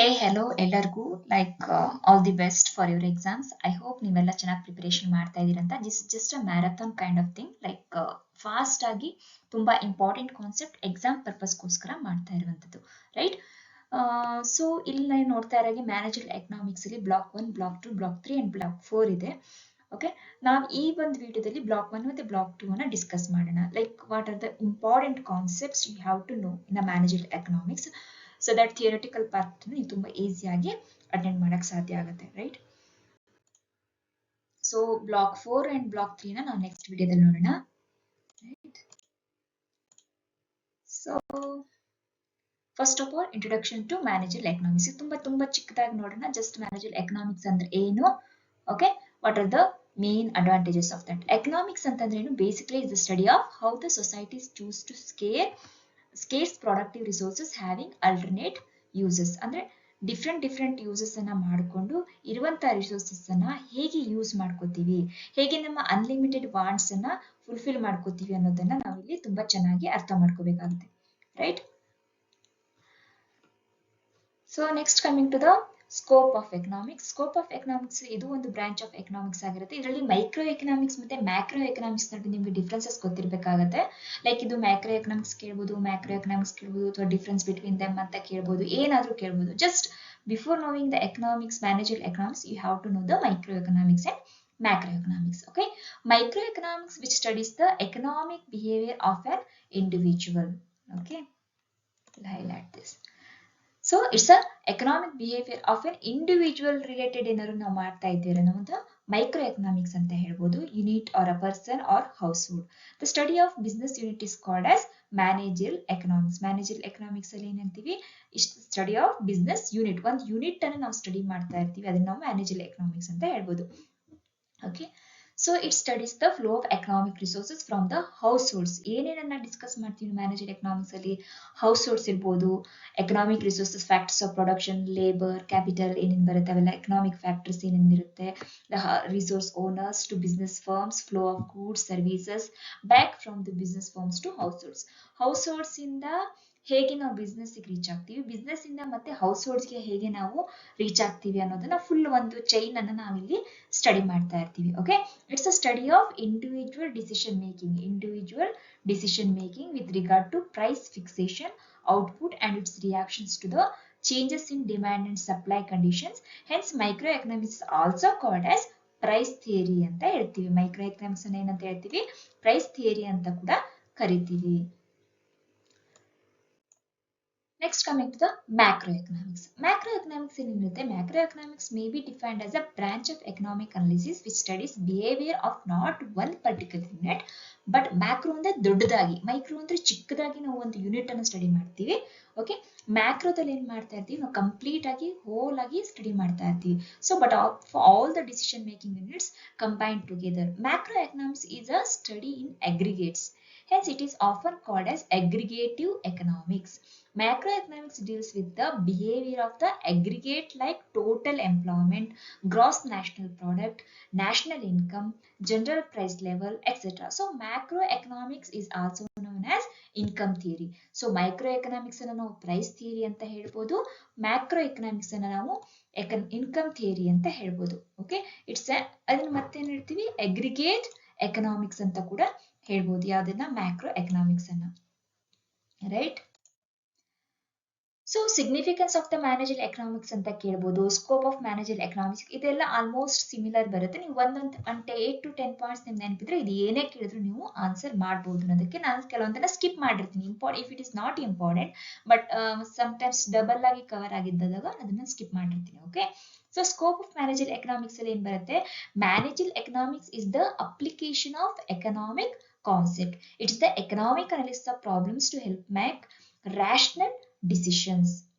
ಹೇ hello ಎಲ್ಲರಿಗೂ all the best for your exams. I hope ನೀವೆಲ್ಲ ಚೆನ್ನಾಗಿ ಪ್ರಿಪರೇಷನ್ ಮಾಡ್ತಾ ಇದ್ದೀರಂತ. This just a marathon kind of thing, fast ಆಗಿ ತುಂಬಾ ಇಂಪಾರ್ಟೆಂಟ್ ಕಾನ್ಸೆಪ್ಟ್ ಎಕ್ಸಾಮ್ ಪರ್ಪಸ್ಗೋಸ್ಕರ ಮಾಡ್ತಾ ಇರುವಂಥದ್ದು, ರೈಟ್? ಸೊ ಇಲ್ಲಿ ನಾನು ನೋಡ್ತಾ ಇರೋಗೆ ಮ್ಯಾನೇಜರಿಯಲ್ ಎಕನಾಮಿಕ್ಸ್ ಅಲ್ಲಿ block 1, block 2, block 3 and block 4 ಇದೆ. ಓಕೆ, ನಾವು ಈ ಒಂದು ವಿಡಿಯೋದಲ್ಲಿ ಬ್ಲಾಕ್ 1 ಮತ್ತೆ ಬ್ಲಾಕ್ 2 ಅನ್ನ ಡಿಸ್ಕಸ್ ಮಾಡೋಣ. What are the important concepts you have to know in managerial economics, so that theoretical part ನೀವು ತುಂಬಾ ಈಸಿಯಾಗಿ ಅಟೆಂಡ್ ಮಾಡಕ್ ಸಾಧ್ಯ ಆಗುತ್ತೆ, right? So block 4 and block 3 ನಾವು ನೆಕ್ಸ್ಟ್ ವಿಡಿಯೋದಲ್ಲಿ ನೋಡೋಣ, right? So first of all introduction to managerial economics ತುಂಬಾ ಚಿಕ್ಕದಾಗಿ ನೋಡೋಣ. ಜಸ್ಟ್ ಮ್ಯಾನೇಜರಿಯಲ್ ಎಕನಾಮಿಕ್ಸ್ ಅಂದ್ರೆ ಏನು, okay, what are the main advantages of that. Economics ಅಂತಂದ್ರೆ ಏನು? Basically is the study of how the societies choose to scarce productive resources having alternate uses. ಅಂದ್ರೆ different uses ಅನ್ನ ಮಾಡಿಕೊಂಡು ಇರುವಂತಹ ರಿಸೋರ್ಸಸ್ ಅನ್ನ ಹೇಗೆ ಯೂಸ್ ಮಾಡ್ಕೋತೀವಿ, ಹೇಗೆ ನಮ್ಮ ಅನ್ಲಿಮಿಟೆಡ್ ವಾಂಟ್ಸ್ ಅನ್ನ ಫುಲ್ಫಿಲ್ ಮಾಡ್ಕೋತೀವಿ ಅನ್ನೋದನ್ನ ನಾವಿಲ್ಲಿ ತುಂಬಾ ಚೆನ್ನಾಗಿ ಅರ್ಥ ಮಾಡ್ಕೋಬೇಕಾಗುತ್ತೆ, right? So next coming to the scope of economics. Scope of economics ಇದು ಒಂದು ಬ್ರಾಂಚ್ ಆಫ್ ಎಕನಾಮಿಕ್ಸ್ ಆಗಿರುತ್ತೆ. ಇದರಲ್ಲಿ ಮೈಕ್ರೋ ಎಕನಾಮಿಕ್ಸ್ ಮತ್ತೆ ಮ್ಯಾಕ್ರೋ ಎಕನಾಮಿಕ್ಸ್ ನಡುವೆ ನಿಮಗೆ ಡಿಫ್ರೆನ್ಸಸ್ ಗೊತ್ತಿರಬೇಕಾಗುತ್ತೆ. ಇದು ಮ್ಯಾಕ್ರೋ ಎಕನಾಮಿಕ್ಸ್ ಕೇಳ್ಬೋದು, ಮ್ಯಾಕ್ರೋ ಎಕನಾಮಿಕ್ಸ್ ಕೇಳ್ಬೋದು, ಅಥವಾ ಡಿಫ್ರೆನ್ಸ್ ಬಿಟ್ವೀನ್ ದೆಮ್ ಅಂತ ಕೇಳ್ಬೋದು, ಏನಾದ್ರೂ ಕೇಳ್ಬೋದು. Just before knowing the economics, managerial economics, you have to know the micro economics and macroeconomics. Okay, microeconomics which studies the economic behavior of an individual. Okay, I'll highlight this. So it's a economic behavior of an individual related ಏನಾದ್ರು ನಾವು ಮಾಡ್ತಾ ಇದ್ದೀರ ಅನ್ನೋದು micro economics ಅಂತ ಹೇಳ್ಬೋದು. Unit or a person or household. The study of business unit is called as managerial economics. Managerial economics ಅಲ್ಲಿ ಏನಂತೀವಿ? Study of business unit, ಒಂದು ಯೂನಿಟ್ ಅನ್ನು ನಾವು ಸ್ಟಡಿ ಮಾಡ್ತಾ ಇರ್ತೀವಿ, ಅದನ್ನ ನಾವು ಮ್ಯಾನೇಜರಿಯಲ್ ಎಕನಾಮಿಕ್ಸ್ ಅಂತ ಹೇಳ್ಬೋದು. Okay, so it studies the flow of economic resources from the households. ಏನೇನನ್ನ ಡಿಸ್ಕಸ್ ಮಾಡ್ತೀವಿ ಮ್ಯಾನೇಜರ್ ಎಕನಾಮಿಕ್ಸ್ ಅಲ್ಲಿ? ಹೌಸ್ ಹೋಲ್ಡ್ಸ್ ಇರ್ಬೋದು, economic resources, factors of production, labour, capital ಏನೇನು ಬರುತ್ತೆ ಅವೆಲ್ಲ ಎಕನಾಮಿಕ್ ಫ್ಯಾಕ್ಟರ್ಸ್ ಏನೇನಿರುತ್ತೆ, resource owners to business firms, flow of goods services back from the business firms to households. Households ಇಂದ ಹೇಗೆ ನಾವು business reach ಆಗ್ತೀವಿ, business ಇಂದ ಮತ್ತೆ ಹೌಸ್ ಹೋಲ್ಡ್ಸ್ಗೆ ಹೇಗೆ ನಾವು ರೀಚ್ ಆಗ್ತೀವಿ ಅನ್ನೋದನ್ನ ಫುಲ್ ಒಂದು ಚೈನ್ ಅನ್ನ ನಾವಿಲ್ಲಿ ಸ್ಟಡಿ ಮಾಡ್ತಾ ಇರ್ತೀವಿ. Okay, it's a study of individual decision making with regard to price fixation, output and its reactions to the changes in demand and supply conditions. Hence microeconomics is also called as price theory ಅಂತ ಹೇಳ್ತೀವಿ. Micro economics ಅನ್ನ ಏನಂತ ಹೇಳ್ತೀವಿ? Price theory ಅಂತ ಕೂಡ ಕರಿತೀವಿ. Next coming to the macroeconomics. Macroeconomics ಏನಿರುತ್ತೆ? Macroeconomics may be defined as a branch of economic analysis which studies behavior of not one particular unit, but macro ಅಂದ್ರೆ ದೊಡ್ಡದಾಗಿ, ಮೈಕ್ರೋ ಅಂದ್ರೆ ಚಿಕ್ಕದಾಗಿ ನಾವು ಒಂದು ಯೂನಿಟ್ ಅನ್ನು ಸ್ಟಡಿ ಮಾಡ್ತೀವಿ. ಓಕೆ, ಮ್ಯಾಕ್ರೋದಲ್ಲಿ ಏನ್ ಮಾಡ್ತಾ ಇರ್ತೀವಿ? ನಾವು ಕಂಪ್ಲೀಟ್ ಆಗಿ ಹೋಲ್ ಆಗಿ ಸ್ಟಡಿ ಮಾಡ್ತಾ ಇರ್ತೀವಿ. So but all the decision making units combined together. Macroeconomics is a study in aggregates. Hence it is often called as aggregative economics. Macroeconomics deals with the behavior of the aggregate like total employment, gross national product, national income, general price level, etc. So macroeconomics is also known as income theory. So microeconomics ಅನ್ನು ನಾವು price theory ಅಂತ ಹೇಳ್ಬೋದು, macroeconomics ಅನ್ನು ನಾವು income theory ಅಂತ ಹೇಳ್ಬೋದು. Okay, ಅದನ್ನ ಮತ್ತೇನ್ ಹೇಳ್ತೀವಿ? aggregate economics ಅಂತ ಕೂಡ ಹೇಳ್ಬೋದು. ಯಾವ್ದನ್ನ? ಮ್ಯಾಕ್ರೋ ಎಕನಾಮಿಕ್ಸ್ ಅನ್ನ, right? So significance of the managerial economics ಅಂತ ಕೇಳ್ಬೋದು, ಸ್ಕೋಪ್ ಆಫ್ ಮ್ಯಾನೇಜರಿಯಲ್ ಎಕನಾಮಿಕ್ಸ್, ಇದೆಲ್ಲ ಆಲ್ಮೋಸ್ಟ್ ಸಿಮಿಲರ್ ಬರುತ್ತೆ. ನೀವು 8 to 10 ಪಾಯಿಂಟ್ಸ್ ನಿಮ್ಗೆ ನೆನಪಿದ್ರೆ ಇದು ಏನೇ ಕೇಳಿದ್ರು ನೀವು ಆನ್ಸರ್ ಮಾಡ್ಬೋದು ಅನ್ನೋದಕ್ಕೆ ನಾನು ಕೆಲವೊಂದನ್ನ ಸ್ಕಿಪ್ ಮಾಡಿರ್ತೀನಿ. If it is not important, but sometimes double ಆಗಿ ಕವರ್ ಆಗಿದ್ದಾಗ ಅದನ್ನ ಸ್ಕಿಪ್ ಮಾಡಿರ್ತೀನಿ. Okay, so scope of managerial economics ಅಲ್ಲಿ ಏನ್ ಬರುತ್ತೆ? Managerial economics is the application of economic concept. It's the economic analysis of problems to help make rational decisions.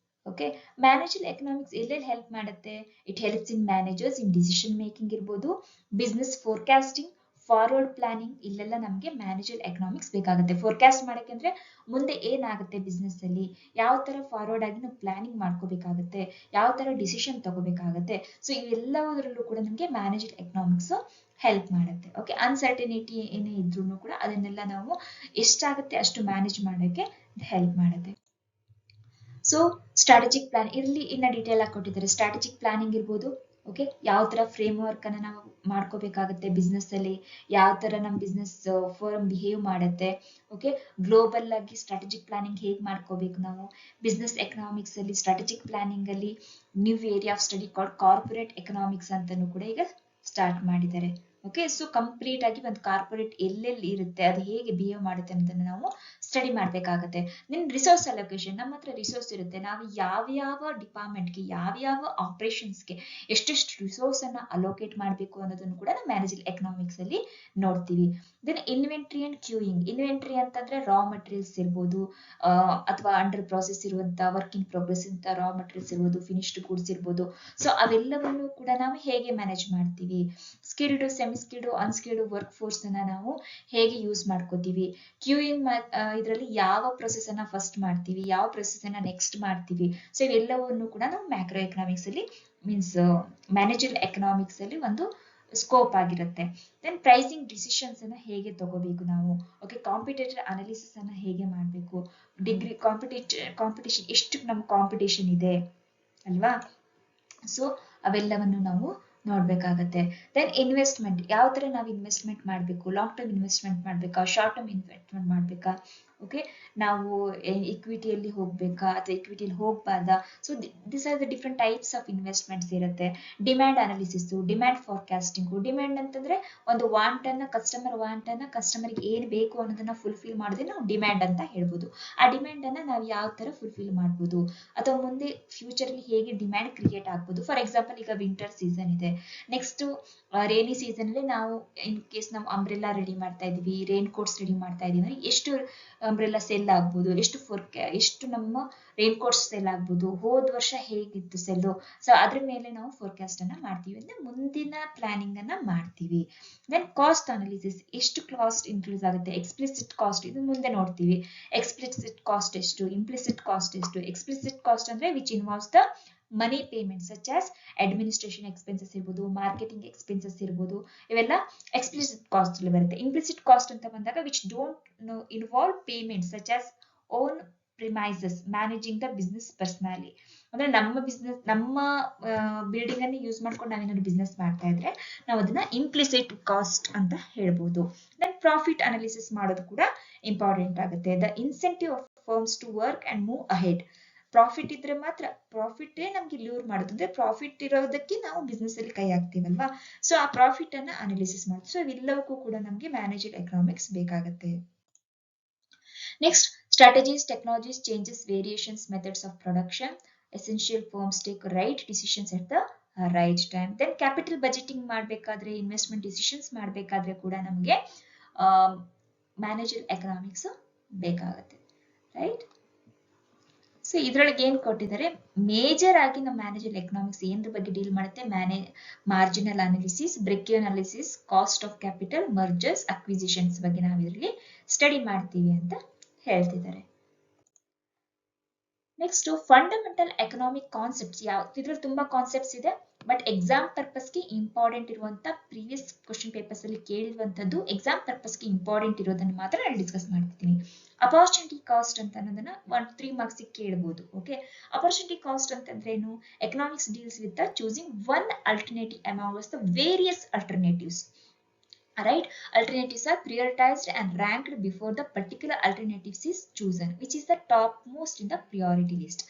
Okay, managerial economics ಎಲ್ಲೆಲ್ಲಿ help ಮಾಡುತ್ತೆ? It helps in managers in decision making ಇರ್ಬೋದು, business forecasting, forward planning, ಇಲ್ಲೆಲ್ಲ ನಮಗೆ managerial economics ಬೇಕಾಗುತ್ತೆ. Forecast ಮಾಡಕ್ಕೆ ಅಂದ್ರೆ ಮುಂದೆ ಏನಾಗುತ್ತೆ ಬಿಸ್ನೆಸ್ ಅಲ್ಲಿ, ಯಾವ ತರ ಫಾರ್ವರ್ಡ್ ಆಗಿ ನಾವು ಪ್ಲಾನಿಂಗ್ ಮಾಡ್ಕೋಬೇಕಾಗುತ್ತೆ, ಯಾವ ತರ ಡಿಸಿಷನ್ ತಗೋಬೇಕಾಗುತ್ತೆ. ಸೊ ಇವೆಲ್ಲದರಲ್ಲೂ ಕೂಡ ನಮಗೆ ಮ್ಯಾನೇಜರಿಯಲ್ ಎಕನಾಮಿಕ್ಸ್ ಹೆಲ್ಪ್ ಮಾಡುತ್ತೆ. ಓಕೆ, ಅನ್ಸರ್ಟನಿಟಿ ಏನೇ ಇದ್ರೂ ಕೂಡ ಅದನ್ನೆಲ್ಲ ನಾವು ಎಷ್ಟಾಗುತ್ತೆ ಅಷ್ಟು ಮ್ಯಾನೇಜ್ ಮಾಡೋಕ್ಕೆ ಹೆಲ್ಪ್ ಮಾಡುತ್ತೆ. ಸೊ ಸ್ಟ್ರಾಟಜಿಕ್ ಪ್ಲಾನ್ ಇಲ್ಲಿ ಇನ್ನ ಡೀಟೇಲ್ ಆಗಿ ಕೊಟ್ಟಿದ್ದಾರೆ. ಸ್ಟ್ರಾಟಜಿಕ್ ಪ್ಲಾನಿಂಗ್ ಇರ್ಬೋದು. ಓಕೆ, ಯಾವ ತರ ಫ್ರೇಮ್ ವರ್ಕ್ ಅನ್ನ ನಾವು ಮಾಡ್ಕೋಬೇಕಾಗುತ್ತೆ ಬಿಸ್ನೆಸ್ ಅಲ್ಲಿ, ಯಾವ ತರ ನಮ್ಮ ಬಿಸ್ನೆಸ್ ಫರ್ಮ್ ಬಿಹೇವ್ ಮಾಡುತ್ತೆ. ಓಕೆ, ಗ್ಲೋಬಲ್ ಆಗಿ ಸ್ಟ್ರಾಟಜಿಕ್ ಪ್ಲಾನಿಂಗ್ ಹೇಗೆ ಮಾಡ್ಕೋಬೇಕು ನಾವು. ಬಿಸ್ನೆಸ್ ಎಕನಾಮಿಕ್ಸ್ ಅಲ್ಲಿ ಸ್ಟ್ರಾಟಜಿಕ್ ಪ್ಲಾನಿಂಗ್ ಅಲ್ಲಿ new area of study called corporate economics ಅಂತಾನು ಕೂಡ ಈಗ ಸ್ಟಾರ್ಟ್ ಮಾಡಿದ್ದಾರೆ. ಓಕೆ, ಸೊ ಕಂಪ್ಲೀಟ್ ಆಗಿ ಒಂದು ಕಾರ್ಪೊರೇಟ್ ಎಲ್ಲೆಲ್ಲಿ ಇರುತ್ತೆ, ಅದು ಹೇಗೆ ಬಿಹೇವ್ ಮಾಡುತ್ತೆ ಅನ್ನೋದನ್ನ ನಾವು ಸ್ಟಡಿ ಮಾಡ್ಬೇಕಾಗತ್ತೆ. ನಿನ್ ರಿಸೋರ್ಸ್ ಅಲೋಕೇಶನ್, ನಮ್ಮ ಹತ್ರ ರಿಸೋರ್ಸ್ ಇರುತ್ತೆ, ನಾವು ಯಾವ್ಯಾವ ಡಿಪಾರ್ಟ್ಮೆಂಟ್ಗೆ ಯಾವ್ಯಾವ ಆಪರೇಷನ್ಸ್ಗೆ ಎಷ್ಟೆಷ್ಟು ರಿಸೋರ್ಸ್ ಅನ್ನ ಅಲೋಕೇಟ್ ಮಾಡಬೇಕು ಅನ್ನೋದನ್ನು ಕೂಡ ನಾವು ಮ್ಯಾನೇಜರ್ ಎಕನಾಮಿಕ್ಸ್ ಅಲ್ಲಿ ನೋಡ್ತೀವಿ. Then inventory and queuing. Inventory ಅಂತಂದ್ರೆ ರಾ ಮಟೀರಿಯಲ್ಸ್ ಇರ್ಬೋದು, ಅಥವಾ ಅಂಡರ್ ಪ್ರಾಸೆಸ್ ಇರುವಂತ ವರ್ಕ್ ಇನ್ ಪ್ರೋಗ್ರೆಸ್ ಅಂತ ರಾ ಮಟೀರಿಯಲ್ಸ್ ಇರ್ಬೋದು, ಫಿನಿಶ್ಡ್ ಗೂಡ್ಸ್ ಇರ್ಬೋದು. ಸೊ ಅವೆಲ್ಲವನ್ನು ಕೂಡ ನಾವು ಹೇಗೆ ಮ್ಯಾನೇಜ್ ಮಾಡ್ತೀವಿ. Skilled, semi skilled, unskilled work force ಅನ್ನ ನಾವು ಹೇಗೆ ಯೂಸ್ ಮಾಡ್ಕೋತೀವಿ. ಕ್ಯೂಯಿಂಗ್ ಇದರಲ್ಲಿ ಯಾವ ಪ್ರೊಸೆಸ್ ಅನ್ನ ಫಸ್ಟ್ ಮಾಡ್ತೀವಿ, ಯಾವ ಪ್ರೊಸೆಸ್ ಅನ್ನ ನೆಕ್ಸ್ಟ್ ಮಾಡ್ತೀವಿ. ಸೊ ಇವೆಲ್ಲವನ್ನು ಕೂಡ ನಾವು ಮ್ಯಾಕ್ರೋ ಎಕನಾಮಿಕ್ಸ್ ಅಲ್ಲಿ ಮೀನ್ಸ್ ಮ್ಯಾನೇಜರ್ ಎಕನಾಮಿಕ್ಸ್ ಅಲ್ಲಿ ಒಂದು ಸ್ಕೋಪ್ ಆಗಿರುತ್ತೆ. ದೆನ್ ಪ್ರೈಸಿಂಗ್ ಡಿಸಿಷನ್ಸ್ ಅನ್ನ ಹೇಗೆ ತಗೋಬೇಕು ನಾವು. ಓಕೆ, ಕಾಂಪಿಟೇಟರ್ ಅನಾಲಿಸಿಸ್ ಅನ್ನ ಹೇಗೆ ಮಾಡಬೇಕು. ಡಿಗ್ರಿ ಕಾಂಪಿಟೇಷನ್ ಎಷ್ಟು ನಮ್ಮ ಕಾಂಪಿಟೇಷನ್ ಇದೆ ಅಲ್ವಾ. ಸೊ ಅವೆಲ್ಲವನ್ನು ನಾವು ನೋಡ್ಬೇಕಾಗತ್ತೆ. ದೆನ್ ಇನ್ವೆಸ್ಟ್ಮೆಂಟ್, ಯಾವ ತರ ನಾವು ಇನ್ವೆಸ್ಟ್ಮೆಂಟ್ ಮಾಡಬೇಕು. ಲಾಂಗ್ ಟರ್ಮ್ ಇನ್ವೆಸ್ಟ್ಮೆಂಟ್ ಮಾಡ್ಬೇಕಾ, ಶಾರ್ಟ್ ಟರ್ಮ್ ಇನ್ವೆಸ್ಟ್ಮೆಂಟ್ ಮಾಡ್ಬೇಕಾ. ಓಕೆ, ನಾವು ಇಕ್ವಿಟಿಯಲ್ಲಿ ಹೋಗ್ಬೇಕಾ ಅಥವಾ ಇಕ್ವಿಟಿಯಲ್ಲಿ ಹೋಗ್ಬಾರ್ದಾ. So this are the different types of investments ಇರುತ್ತೆ. Demand analysis, demand forecasting. Demand ಅಂತಂದ್ರೆ ಒಂದು ವಾಂಟ್ ಅನ್ನ ಕಸ್ಟಮರ್ಗೆ ಏನ್ ಬೇಕು ಅನ್ನೋದನ್ನ ಫುಲ್ಫಿಲ್ ಮಾಡೋದೇ ನಾವು ಡಿಮ್ಯಾಂಡ್ ಅಂತ ಹೇಳ್ಬೋದು. ಆ ಡಿಮ್ಯಾಂಡ್ ಅನ್ನ ನಾವು ಯಾವ ತರ ಫುಲ್ಫಿಲ್ ಮಾಡ್ಬೋದು, ಅಥವಾ ಮುಂದೆ ಫ್ಯೂಚರ್ ಅಲ್ಲಿ ಹೇಗೆ ಡಿಮ್ಯಾಂಡ್ ಕ್ರಿಯೇಟ್ ಆಗ್ಬೋದು. ಫಾರ್ ಎಕ್ಸಾಂಪಲ್, ಈಗ ವಿಂಟರ್ ಸೀಸನ್ ಇದೆ, ನೆಕ್ಸ್ಟ್ ರೇನಿ ಸೀಸನ್ ಅಲ್ಲಿ ನಾವು ಇನ್ ಕೇಸ್ ನಾವು ಅಂಬ್ರೆಲ್ಲಾ ರೆಡಿ ಮಾಡ್ತಾ ಇದೀವಿ, ರೈನ್ ಕೋಟ್ಸ್ ರೆಡಿ ಮಾಡ್ತಾ ಇದೀವಿ ಅಂದ್ರೆ ಎಷ್ಟು ಅಂಬ್ರೆಲ್ಲಾ ಸೆಲ್ ಆಗ್ಬೋದು, ಎಷ್ಟು ನಮ್ಮ ರೈನ್ ಕೋಟ್ಸ್ ಸೆಲ್ ಆಗ್ಬೋದು, ಹೋದ ವರ್ಷ ಹೇಗಿತ್ತು ಸೆಲ್ಲು. ಸೊ ಅದ್ರ ಮೇಲೆ ನಾವು ಫೋರ್ಕಾಸ್ಟ್ ಅನ್ನ ಮಾಡ್ತೀವಿ ಅಂದ್ರೆ ಮುಂದಿನ ಪ್ಲಾನಿಂಗ್ ಅನ್ನ ಮಾಡ್ತೀವಿ. ದೆನ್ ಕಾಸ್ಟ್ ಅನಾಲಿಸಿಸ್, ಎಷ್ಟು ಕಾಸ್ಟ್ ಇನ್ಕ್ರೀಸ್ ಆಗುತ್ತೆ. ಎಕ್ಸ್ಪ್ಲಿಸಿಟ್ ಕಾಸ್ಟ್, ಇದು ಮುಂದೆ ನೋಡ್ತೀವಿ. ಎಕ್ಸ್ಪ್ಲಿಸಿಟ್ ಕಾಸ್ಟ್ ಎಷ್ಟು, ಇಂಪ್ಲಿಸಿಟ್ ಕಾಸ್ಟ್ ಎಷ್ಟು. ಎಕ್ಸ್ಪ್ಲಿಸಿಟ್ ಕಾಸ್ಟ್ ಅಂದ್ರೆ which involves the money payment such as administration expenses ಇರ್ಬೋದು, ಮಾರ್ಕೆಟಿಂಗ್ ಎಕ್ಸ್ಪೆನ್ಸಸ್ ಇರ್ಬೋದು, ಇವೆಲ್ಲ ಎಕ್ಸ್ಪ್ಲಿಸಿಟ್ ಕಾಸ್ಟ್ ಅಲ್ಲಿ ಬರುತ್ತೆ. ಇಂಪ್ಲಿಸಿಟ್ ಕಾಸ್ಟ್ ಅಂತ ಬಂದಾಗ which don't involve payment such as own premises managing the business personally. ಅಂದ್ರೆ ನಮ್ಮ ಬಿಲ್ಡಿಂಗ್ ಅನ್ನು ಯೂಸ್ ಮಾಡ್ಕೊಂಡು ನಾವೇನಾದ್ರು ಬಿಸ್ನೆಸ್ ಮಾಡ್ತಾ ಇದ್ರೆ ನಾವು ಅದನ್ನ ಇಂಪ್ಲಿಸಿಟ್ ಕಾಸ್ಟ್ ಅಂತ ಹೇಳ್ಬೋದು. ದೆನ್ ಪ್ರಾಫಿಟ್ ಅನಾಲಿಸಿಸ್ ಮಾಡೋದು ಕೂಡ ಇಂಪಾರ್ಟೆಂಟ್ ಆಗುತ್ತೆ. The incentive of firms to work and move ahead. Profit ಇದ್ರೆ ಮಾತ್ರ, ಪ್ರಾಫಿಟ್ ನಮ್ಗೆ ಲ್ಯೂರ್ ಮಾಡೋದು, ಅಂದ್ರೆ ಪ್ರಾಫಿಟ್ ಇರೋದಕ್ಕೆ ನಾವು ಬಿಸ್ನೆಸ್ ಅಲ್ಲಿ ಕೈ ಹಾಕ್ತೀವಲ್ವಾ. ಸೊ ಆ ಪ್ರಾಫಿಟ್ ಅನ್ನ ಅನಾಲಿಸಿಸ್ ಮಾಡ್ತೀವಿ. ಸೊ ಇವೆಲ್ಲವಕ್ಕೂ ಕೂಡ ನಮ್ಗೆ ಮ್ಯಾನೇಜರ್ ಎಕನಾಮಿಕ್ಸ್ ಬೇಕಾಗುತ್ತೆ. Next, strategies, technologies, changes, variations, methods of production. Essential firms take right decisions at the right time. Then capital budgeting ಮಾಡಬೇಕಾದ್ರೆ, ಇನ್ವೆಸ್ಟ್ಮೆಂಟ್ ಡಿಸಿಷನ್ಸ್ ಮಾಡಬೇಕಾದ್ರೆ ಕೂಡ ನಮಗೆ ಮ್ಯಾನೇಜರ್ ಎಕನಾಮಿಕ್ಸ್ ಬೇಕಾಗುತ್ತೆ, ರೈಟ್. ಸೊ ಇದ್ರೊಳಗೆ ಏನ್ ಕೊಟ್ಟಿದ್ದಾರೆ, ಮೇಜರ್ ಆಗಿ ನಮ್ಮ ಮ್ಯಾನೇಜರ್ ಎಕನಾಮಿಕ್ಸ್ ಏನ್ರ ಬಗ್ಗೆ ಡೀಲ್ ಮಾಡುತ್ತೆ. Marginal analysis, break analysis, cost of capital, mergers, acquisitions ಬಗ್ಗೆ ನಾವು ಇದರಲ್ಲಿ ಸ್ಟಡಿ ಮಾಡ್ತೀವಿ ಅಂತ ಹೇಳ್ತಿದ್ದಾರೆ. Next, fundamental economic concepts. ಇದ್ರಲ್ಲಿ ತುಂಬಾ ಕಾನ್ಸೆಪ್ಟ್ಸ್ ಇದೆ, ಬಟ್ ಎಕ್ಸಾಮ್ ಪರ್ಪಸ್ಗೆ ಇಂಪಾರ್ಟೆಂಟ್ ಇರುವಂತ ಪ್ರೀವಿಯಸ್ ಕ್ವಶನ್ ಪೇಪರ್ಸ್ ಅಲ್ಲಿ ಕೇಳಿರುವಂತದ್ದು, ಎಕ್ಸಾಮ್ ಪರ್ಪಸ್ಗೆ ಇಂಪಾರ್ಟೆಂಟ್ ಇರೋದನ್ನ ಮಾತ್ರ ನಾನು ಡಿಸ್ಕಸ್ ಮಾಡ್ತಿದ್ದೀನಿ. ಅಪಾರ್ಚುನಿಟಿ ಕಾಸ್ಟ್ ಅಂತ ಅನ್ನೋದನ್ನ 3 ಮಾರ್ಕ್ಸ್ ಕೇಳಬಹುದು. ಓಕೆ, ಅಪಾರ್ಚುನಿಟಿ ಕಾಸ್ಟ್ ಅಂತಂದ್ರೆ ಏನು. Economics deals with the choosing one alternative amongst the various alternatives. Right, alternatives are prioritized and ranked before the particular alternatives is chosen, which is the topmost in the priority list.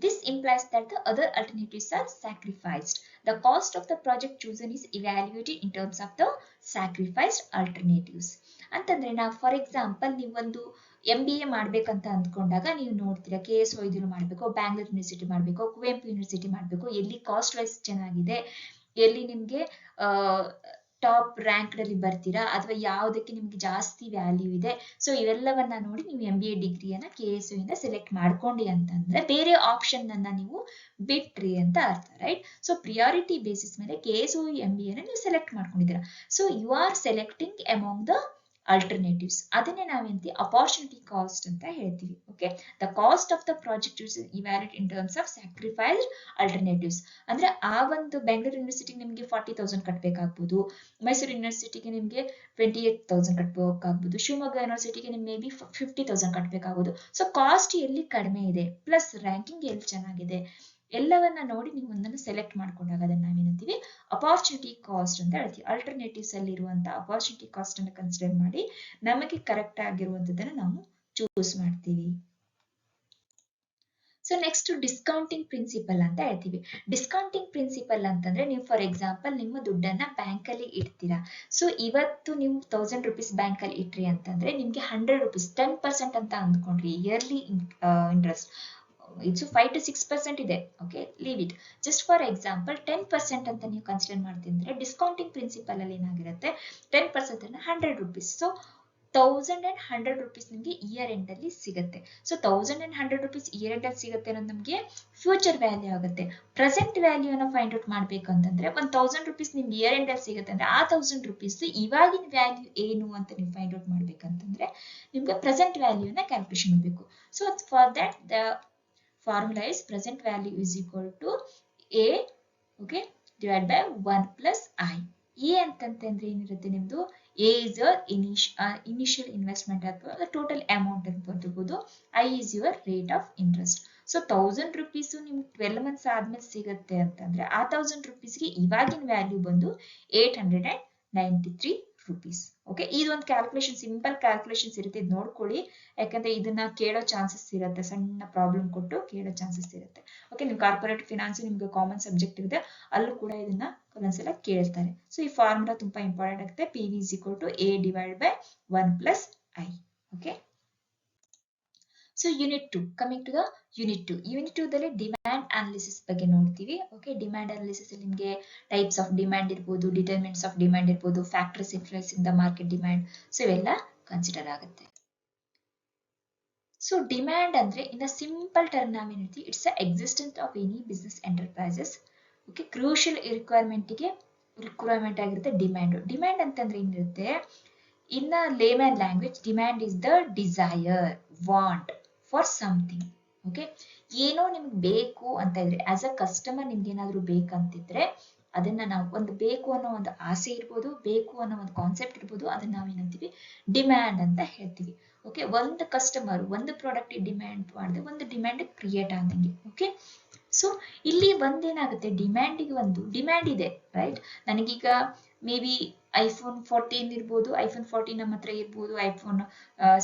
This implies that the other alternatives are sacrificed. The cost of the project chosen is evaluated in terms of the sacrificed alternatives. ಅಂತಂದ್ರೆ ನಾವು for example, ನೀವೊಂದು MBA ಮಾಡ್ಬೇಕಂತ ಅಂದ್ಕೊಂಡಾಗ ನೀವು ನೋಡ್ತೀರಾ, KSOU ಮಾಡಬೇಕು, Bangalore university ಮಾಡಬೇಕು, Kuvempu university ಮಾಡಬೇಕು, ಎಲ್ಲಿ ಕಾಸ್ಟ್ ವೈಸ್ ಚೆನ್ನಾಗಿದೆ, ಎಲ್ಲಿ ನಿಮ್ಗೆ ಟಾಪ್ ರ್ಯಾಂಕ್ ಅಲ್ಲಿ ಬರ್ತೀರಾ, ಅಥವಾ ಯಾವುದಕ್ಕೆ ನಿಮ್ಗೆ ಜಾಸ್ತಿ ವ್ಯಾಲ್ಯೂ ಇದೆ. ಸೊ ಇವೆಲ್ಲವನ್ನ ನೋಡಿ ನೀವು MBA ಡಿಗ್ರಿಯನ್ನ KSU ಇಂದ ಸೆಲೆಕ್ಟ್ ಮಾಡ್ಕೊಂಡಿ ಅಂತಂದ್ರೆ ಬೇರೆ ಆಪ್ಷನ್ ಅನ್ನ ನೀವು ಬಿಟ್ರಿ ಅಂತ ಅರ್ಥ, ರೈಟ್. ಸೊ ಪ್ರಿಯಾರಿಟಿ ಬೇಸಿಸ್ ಮೇಲೆ KSU MBA ನ ನೀವು ಸೆಲೆಕ್ಟ್ ಮಾಡ್ಕೊಂಡಿದ್ದೀರಾ. So you are selecting among the alternatives. ಅದನ್ನೇ ನಾವೇಂತಿ opportunity cost ಅಂತ ಹೇಳ್ತೀವಿ. Okay, the cost of the project is evaluated in terms of sacrificed alternatives. ಅಂದ್ರೆ ಆ ಒಂದು ಬೆಂಗಳೂರು ಯೂನಿವರ್ಸಿಟಿಗೆ ನಿಮಗೆ 40,000 ಕಟ್ಟಬೇಕಾಗ್ಬೋದು, ಮೈಸೂರು ಯೂನಿವರ್ಸಿಟಿಗೆ ನಿಮಗೆ 28,000 ಕಟ್ಟಬೇಕಾಗ್ಬೋದು, ಶಿವಮೊಗ್ಗ ಯೂನಿವರ್ಸಿಟಿಗೆ ನಿಮ್ಗೆ ಮೇ ಬಿ 50,000 ಕಟ್ಟಬೇಕಾಗ್ಬೋದು. ಸೊ ಕಾಸ್ಟ್ ಎಲ್ಲಿ ಕಡಿಮೆ ಇದೆ ಪ್ಲಸ್ ರ್ಯಾಂಕಿಂಗ್ ಎಲ್ಲಿ ಚೆನ್ನಾಗಿದೆ ಎಲ್ಲವನ್ನ ನೋಡಿ ನೀವು ಒಂದನ್ನು ಸೆಲೆಕ್ಟ್ ಮಾಡ್ಕೊಂಡಾಗ ಅದನ್ನ ನಾವೇನಂತೀವಿ ಅಪಾರ್ಚುನಿಟಿ ಕಾಸ್ಟ್ ಅಂತ ಹೇಳ್ತೀವಿ. ಆಲ್ಟರ್ನೇಟಿವ್ಸ್ ಅಲ್ಲಿ ಇರುವಂತ ಅಪಾರ್ಚುನಿಟಿ ಕಾಸ್ಟ್ ಅನ್ನು ಕನ್ಸಿಡರ್ ಮಾಡಿ ನಮಗೆ ಕರೆಕ್ಟ್ ಆಗಿರುವಂತದನ್ನ ನಾವು ಚೂಸ್ ಮಾಡ್ತೀವಿ. ಸೊ ನೆಕ್ಸ್ಟ್ ಡಿಸ್ಕೌಂಟಿಂಗ್ ಪ್ರಿನ್ಸಿಪಲ್ ಅಂತ ಹೇಳ್ತೀವಿ. ಡಿಸ್ಕೌಂಟಿಂಗ್ ಪ್ರಿನ್ಸಿಪಲ್ ಅಂತಂದ್ರೆ ನೀವು ಫಾರ್ ಎಕ್ಸಾಂಪಲ್ ನಿಮ್ಮ ದುಡ್ಡನ್ನ ಬ್ಯಾಂಕ್ ಅಲ್ಲಿ ಇಡ್ತೀರಾ. ಸೊ ಇವತ್ತು ನೀವು 1000 rupees ಬ್ಯಾಂಕ್ ಅಲ್ಲಿ ಇಟ್ರಿ ಅಂತಂದ್ರೆ ನಿಮ್ಗೆ 100 rupees 10% ಅಂತ ಅಂದ್ಕೊಂಡ್ರಿ ಇಯರ್ಲಿ ಇಂಟ್ರೆಸ್ಟ್. ಇಟ್ಸ್ 5 to 6% ಇದೆ. Okay, leave it. Just for example 10% ಅಂತ ನೀವು ಕನ್ಸಿಡರ್ ಮಾಡ್ತಿದ್ರೆ ಡಿಸ್ಕೌಂಟಿಂಗ್ ಪ್ರಿನ್ಸಿಪಲ್ ಅಲ್ಲಿ ಏನಾಗಿರುತ್ತೆ 10% ಅನ್ನ 100 rupees. ಸೊ 1100 rupees ನಿಮಗೆ ಇಯರ್ ಎಂಡ್ ಅಲ್ಲಿ ಸಿಗುತ್ತೆ. ಸೊ 1100 rupees ಇಯರ್ ಎಂಡ್ ಅಲ್ಲಿ ಸಿಗುತ್ತೆ ಅನ್ನೋದು ನಮಗೆ ಫ್ಯೂಚರ್ ವ್ಯಾಲ್ಯೂ ಆಗುತ್ತೆ. ಪ್ರೆಸೆಂಟ್ ವ್ಯಾಲ್ಯೂನ ಫೈಂಡ್ ಔಟ್ ಮಾಡ್ಬೇಕು ಅಂತಂದ್ರೆ 1000 rupees ನಿಮ್ಗೆ ಇಯರ್ ಎಂಡ್ ಅಲ್ಲಿ ಸಿಗುತ್ತೆ ಅಂದ್ರೆ ಆ 1000 rupees ಇವಾಗಿನ ವ್ಯಾಲ್ಯೂ ಏನು ಅಂತ ನೀವು ಫೈಂಡ್ ಔಟ್ ಮಾಡ್ಬೇಕಂತಂದ್ರೆ ನಿಮ್ಗೆ ಪ್ರೆಸೆಂಟ್ ವ್ಯಾಲ್ಯೂನ ಕ್ಯಾಲ್ಕುಲೇಷನ್ ಮಾಡಬೇಕು. So for that the formula is present value is equal to a, okay, divided by 1 plus i. A ಅಂತಂದ್ರೆ ಏನಿರುತ್ತೆ ನಿಮ್ದು a is your initial investment ಅಥವಾ total amount ಅಂತ ಬರ್ತಿರ್ಬೋದು. I is your rate of interest. So 1000 rupees ನಿಮ್ಗೆ 12 months ಆದ್ಮೇಲೆ ಸಿಗುತ್ತೆ ಅಂತಂದ್ರೆ ಆ 1000 rupees ಗೆ ಇವಾಗಿನ ವ್ಯಾಲ್ಯೂ ಬಂದು 893 rupees. ಓಕೆ, ಇದೊಂದು ಕ್ಯಾಲ್ಕುಲೇಷನ್ ಸಿಂಪಲ್ ಕ್ಯಾಲ್ಕುಲೇಷನ್ಸ್ ಇರುತ್ತೆ, ಇದು ನೋಡ್ಕೊಳ್ಳಿ. ಯಾಕಂದ್ರೆ ಇದನ್ನ ಕೇಳೋ ಚಾನ್ಸಸ್ ಇರುತ್ತೆ, ಸಣ್ಣ ಪ್ರಾಬ್ಲಮ್ ಕೊಟ್ಟು ಕೇಳೋ ಚಾನ್ಸಸ್ ಇರುತ್ತೆ. ಓಕೆ, ನಿಮ್ ಕಾರ್ಪೊರೇಟ್ ಫಿನಾನ್ಸ್ ನಿಮ್ಗೆ ಕಾಮನ್ ಸಬ್ಜೆಕ್ಟ್ ಇದೆ, ಅಲ್ಲೂ ಕೂಡ ಇದನ್ನ ಒಂದೊಂದ್ಸಲ ಕೇಳ್ತಾರೆ. ಸೊ ಈ ಫಾರ್ಮುಲಾ ತುಂಬಾ ಇಂಪಾರ್ಟೆಂಟ್ ಆಗುತ್ತೆ. P V is equal to A divide by 1 plus i. Okay, so unit 2, coming to the unit 2. Unit 2 ದಲ್ಲಿ ಡಿಮ್ಯಾಂಡ್ ಅನಾಲಿಸಿಸ್ ಬಗ್ಗೆ ನೋಡ್ತೀವಿ. ಓಕೆ, ಡಿಮ್ಯಾಂಡ್ ಅನಾಲಿಸಿಸ್ ಅಲ್ಲಿ ನಿಮಗೆ ಟೈಪ್ಸ್ ಆಫ್ ಡಿಮ್ಯಾಂಡ್ ಇರ್ಬೋದು, ಡಿಟರ್ಮಿನೆಂಟ್ಸ್ ಆಫ್ ಡಿಮ್ಯಾಂಡ್ ಇರ್ಬೋದು, factors influencing the market demand, so ಇವೆಲ್ಲ consider ಆಗುತ್ತೆ. So demand ಅಂದ್ರೆ ಇನ್ ಅ ಸಿಂಪಲ್ ಟರ್ಮ್ ನಾವೇನ್ ಹೇಳ್ತೀವಿ, it's a existence of any business enterprises. Okay, crucial requirement ಆಗಿರುತ್ತೆ ಡಿಮ್ಯಾಂಡ್. ಡಿಮ್ಯಾಂಡ್ ಅಂತಂದ್ರೆ ಏನಿರುತ್ತೆ, in a layman language demand is the desire, want for something. Okay, ಏನೋ ನಿಮ್ಗೆ ಬೇಕು ಅಂತ ಇದ್ರೆ ಆಸ್ ಅ ಕಸ್ಟಮರ್ ನಿಮ್ಗೆ ಏನಾದ್ರು ಬೇಕಂತಿದ್ರೆ ಅದನ್ನ ನಾವು ಒಂದು ಬೇಕು ಅನ್ನೋ ಒಂದು ಆಸೆ ಇರ್ಬೋದು, ಬೇಕು ಅನ್ನೋ ಒಂದು ಕಾನ್ಸೆಪ್ಟ್ ಇರ್ಬೋದು, ಅದನ್ನ ನಾವೇನಂತೀವಿ ಡಿಮ್ಯಾಂಡ್ ಅಂತ ಹೇಳ್ತೀವಿ. ಓಕೆ, ಒಂದು ಕಸ್ಟಮರ್ ಒಂದು ಪ್ರಾಡಕ್ಟ್ ಡಿಮ್ಯಾಂಡ್ ಮಾಡಿದ್ರೆ ಒಂದು ಡಿಮ್ಯಾಂಡ್ ಕ್ರಿಯೇಟ್ ಆದಂಗೆ. ಓಕೆ, ಸೊ ಇಲ್ಲಿ ಒಂದೇನಾಗುತ್ತೆ, ಡಿಮ್ಯಾಂಡಿಗೆ ಒಂದು ಡಿಮ್ಯಾಂಡ್ ಇದೆ, ರೈಟ್? ನನಗೀಗ ಮೇ ಬಿ ಐಫೋನ್ 14 ಇರ್ಬೋದು, ಐಫೋನ್ 14 ನಮ್ಮ ಹತ್ರ ಇರ್ಬೋದು, ಐಫೋನ್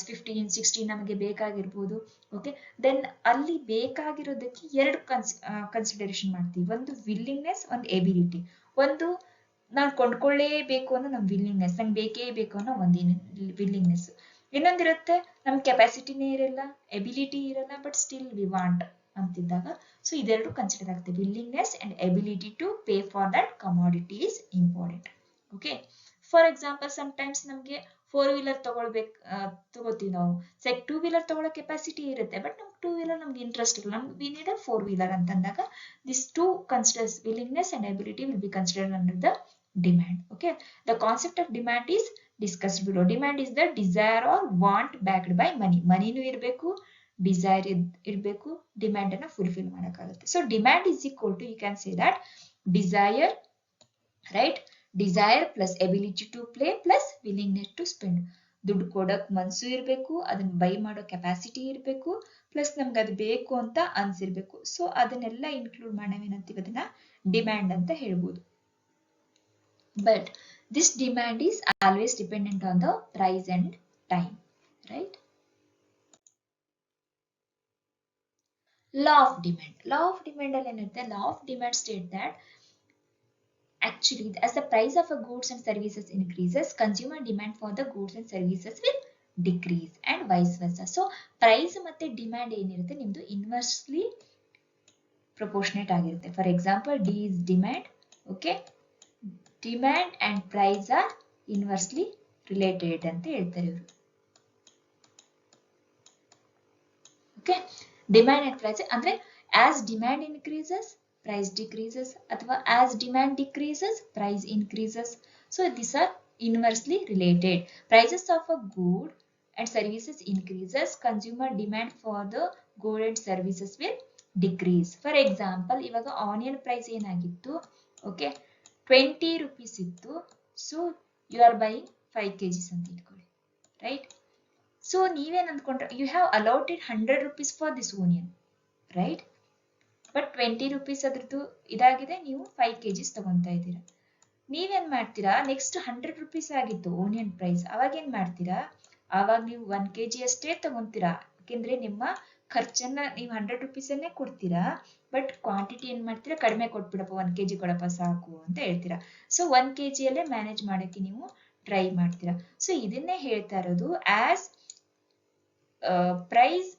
15 16 ನಮಗೆ ಬೇಕಾಗಿರ್ಬೋದು. ಓಕೆ, ದೆನ್ ಅಲ್ಲಿ ಬೇಕಾಗಿರೋದಕ್ಕೆ ಎರಡು ಕನ್ಸಿಡರೇಷನ್ ಮಾಡ್ತೀವಿ. ಒಂದು ವಿಲ್ಲಿಂಗ್ನೆಸ್, ಒಂದು ಎಬಿಲಿಟಿ. ಒಂದು ನಾನು ಕೊಂಡ್ಕೊಳ್ಳೇಬೇಕು ಅನ್ನೋ ನಮ್ಮ ವಿಲ್ಲಿಂಗ್ನೆಸ್, ನಂಗೆ ಬೇಕೇ ಬೇಕು ಅನ್ನೋ ಒಂದು ವಿಲ್ಲಿಂಗ್ನೆಸ್. ಇನ್ನೊಂದಿರುತ್ತೆ ನಮ್ ಕೆಪಾಸಿಟಿನೇ ಇರಲ್ಲ, ಎಬಿಲಿಟಿ ಇರಲ್ಲ, ಬಟ್ ಸ್ಟಿಲ್ ವಿ ವಾಂಟ್ ಅಂತಿದ್ದಾಗ. ಸೊ ಇದೆರಡು ಕನ್ಸಿಡರ್ ಆಗುತ್ತೆ. Willingness and ability to pay for that commodity is important. Okay, for example sometimes ನಮ್ಗೆ 4 wheeler ತಗೋತೀವಿ ನಾವು. ಸೆಕ್ 2 wheeler ತಗೊಳ್ಳೋ ಕೆಪಾಸಿಟಿ ಇರುತ್ತೆ, ಬಟ್ ನಮ್ಗೆ 2 wheeler ನಮ್ಗೆ ಇಂಟ್ರೆಸ್ಟ್ ಇರಲ್ಲ, ನಮ್ಗೆ ವಿ ನೀಡ್ ಅ 4 wheeler ಅಂತಂದಾಗ this two considers willingness and ability will be considered under the demand. Okay, the concept of demand is discussed below. Demand is the desire or want backed by money. ಮನಿನೂ ಇರಬೇಕು, desire ಇರಬೇಕು, demand ಅನ್ನ fulfil ಮಾಡಕ್ಕಾಗುತ್ತೆ. So demand is equal to, you can say that desire, right? Desire plus ability to play plus willingness to spend. ದುಡ್ಡು ಕೊಡಕ್ ಮನ್ಸು ಇರಬೇಕು, ಅದನ್ನ ಬೈ ಮಾಡೋ ಕೆಪಾಸಿಟಿ ಇರಬೇಕು, ಪ್ಲಸ್ ನಮ್ಗೆ ಅದು ಬೇಕು ಅಂತ ಅನ್ಸಿರ್ಬೇಕು. ಸೊ ಅದನ್ನೆಲ್ಲ ಇನ್ಕ್ಲೂಡ್ ಮಾಡಿ ನಾವೇನಂತೀವಿ, ಅದನ್ನ ಡಿಮ್ಯಾಂಡ್ ಅಂತ ಹೇಳ್ಬೋದು. But this demand is always dependent on the price and time, right? Law of demand. Law of demand alli enutte, law of demand state that actually as the price of a goods and services increases, consumer demand for the goods and services will decrease and vice versa. So price ಮತ್ತೆ demand ಏನಿರುತ್ತೆ ನಿಮ್ದು inversely proportionate ಆಗಿರುತ್ತೆ. For example, D is demand. Okay, demand and price are inversely related ಅಂತ ಹೇಳ್ತಾರೆ ಇವರು. Okay, demand and price ಅಂದ್ರೆ as demand increases price decreases, ಅಥವಾ as demand decreases price increases. So this are inversely related. Prices of a good and services increases, consumer demand for the good and services will decrease. For example, ಇವಾಗ onion price ಏನಾಗಿತ್ತು, okay 20 rupees ಇತ್ತು. So you are buying 5 kgs ಅಂತ ಇಟ್ಕೊಳ್ಳಿ, right. So ನೀವೇನ್ ಅಂದ್ಕೊಂಡ್ರೆ you have allotted 100 rupees for this onion, right. But 20 rupees ಅದ್ರದ್ದು ಇದಾಗಿದೆ, ನೀವು 5 kgs ತಗೊಂತಾ ಇದ್ದೀರಾ. ನೀವೇನ್ ಮಾಡ್ತೀರಾ, ನೆಕ್ಸ್ಟ್ 100 rupees ಆಗಿತ್ತು ಓನಿಯನ್ ಪ್ರೈಸ್, ಅವಾಗ ಏನ್ ಮಾಡ್ತೀರಾ, ಆವಾಗ ನೀವು 1 kg ಅಷ್ಟೇ ತಗೊಂತೀರಾ. ಯಾಕೆಂದ್ರೆ ನಿಮ್ಮ ಖರ್ಚನ್ನ ನೀವು 100 rupees ಅನ್ನೇ ಕೊಡ್ತೀರಾ, ಬಟ್ ಕ್ವಾಂಟಿಟಿ ಏನ್ ಮಾಡ್ತೀರಾ, ಕಡಿಮೆ ಕೊಟ್ಬಿಡಪ್ಪ, 1 kg ಕೊಡಪ್ಪ ಸಾಕು ಅಂತ ಹೇಳ್ತೀರಾ. ಸೊ 1 kg ಅಲ್ಲೇ ಮ್ಯಾನೇಜ್ ಮಾಡಕ್ಕೆ ನೀವು ಟ್ರೈ ಮಾಡ್ತೀರಾ. ಸೊ ಇದನ್ನೇ ಹೇಳ್ತಾ ಇರೋದು, as price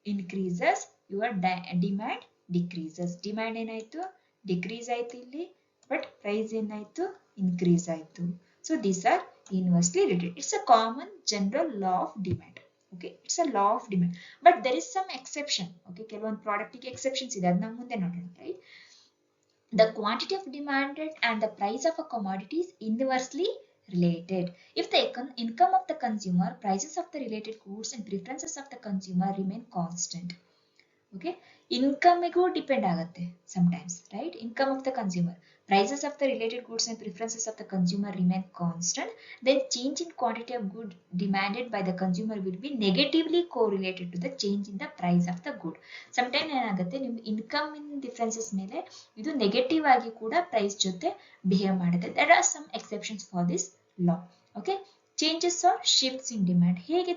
increases your demand decreases. Demand ಏನಾಯ್ತು, ಡಿಕ್ರೀಸ್ ಆಯ್ತು ಇಲ್ಲಿ, ಬಟ್ ಪ್ರೈಸ್ ಏನಾಯ್ತು, ಇನ್ಕ್ರೀಸ್ ಆಯ್ತು. So these are inversely related. It's a common general law of demand. Okay, it's a law of demand, but there is some exception. Okay, ಕೆಲವೊಂದು product ಗೆ exceptions ಇದೆ, ಅದನ್ನ ಮುಂದೆ ನೋಡೋಣ, right. The quantity of demanded and the price of a commodity is inversely related. If the income of the consumer, prices of the related goods and preferences of the consumer remain constant. Okay, income go depend ಆಗುತ್ತೆ sometimes, right. Income of the consumer, prices of the related goods and preferences of the consumer remain constant, then change in quantity of good demanded by the consumer will be negatively correlated to the change in the price of the good. Sometimes ಏನಾಗುತ್ತೆ, ನಿಮ್ಮ income ಇನ್ differences ಮೇಲೆ ಇದು negative ಆಗಿ ಕೂಡ price ಜೊತೆ behave ಮಾಡುತ್ತೆ. there are some exceptions for this law. Okay, changes or shifts in demand, ಹೇಗೆ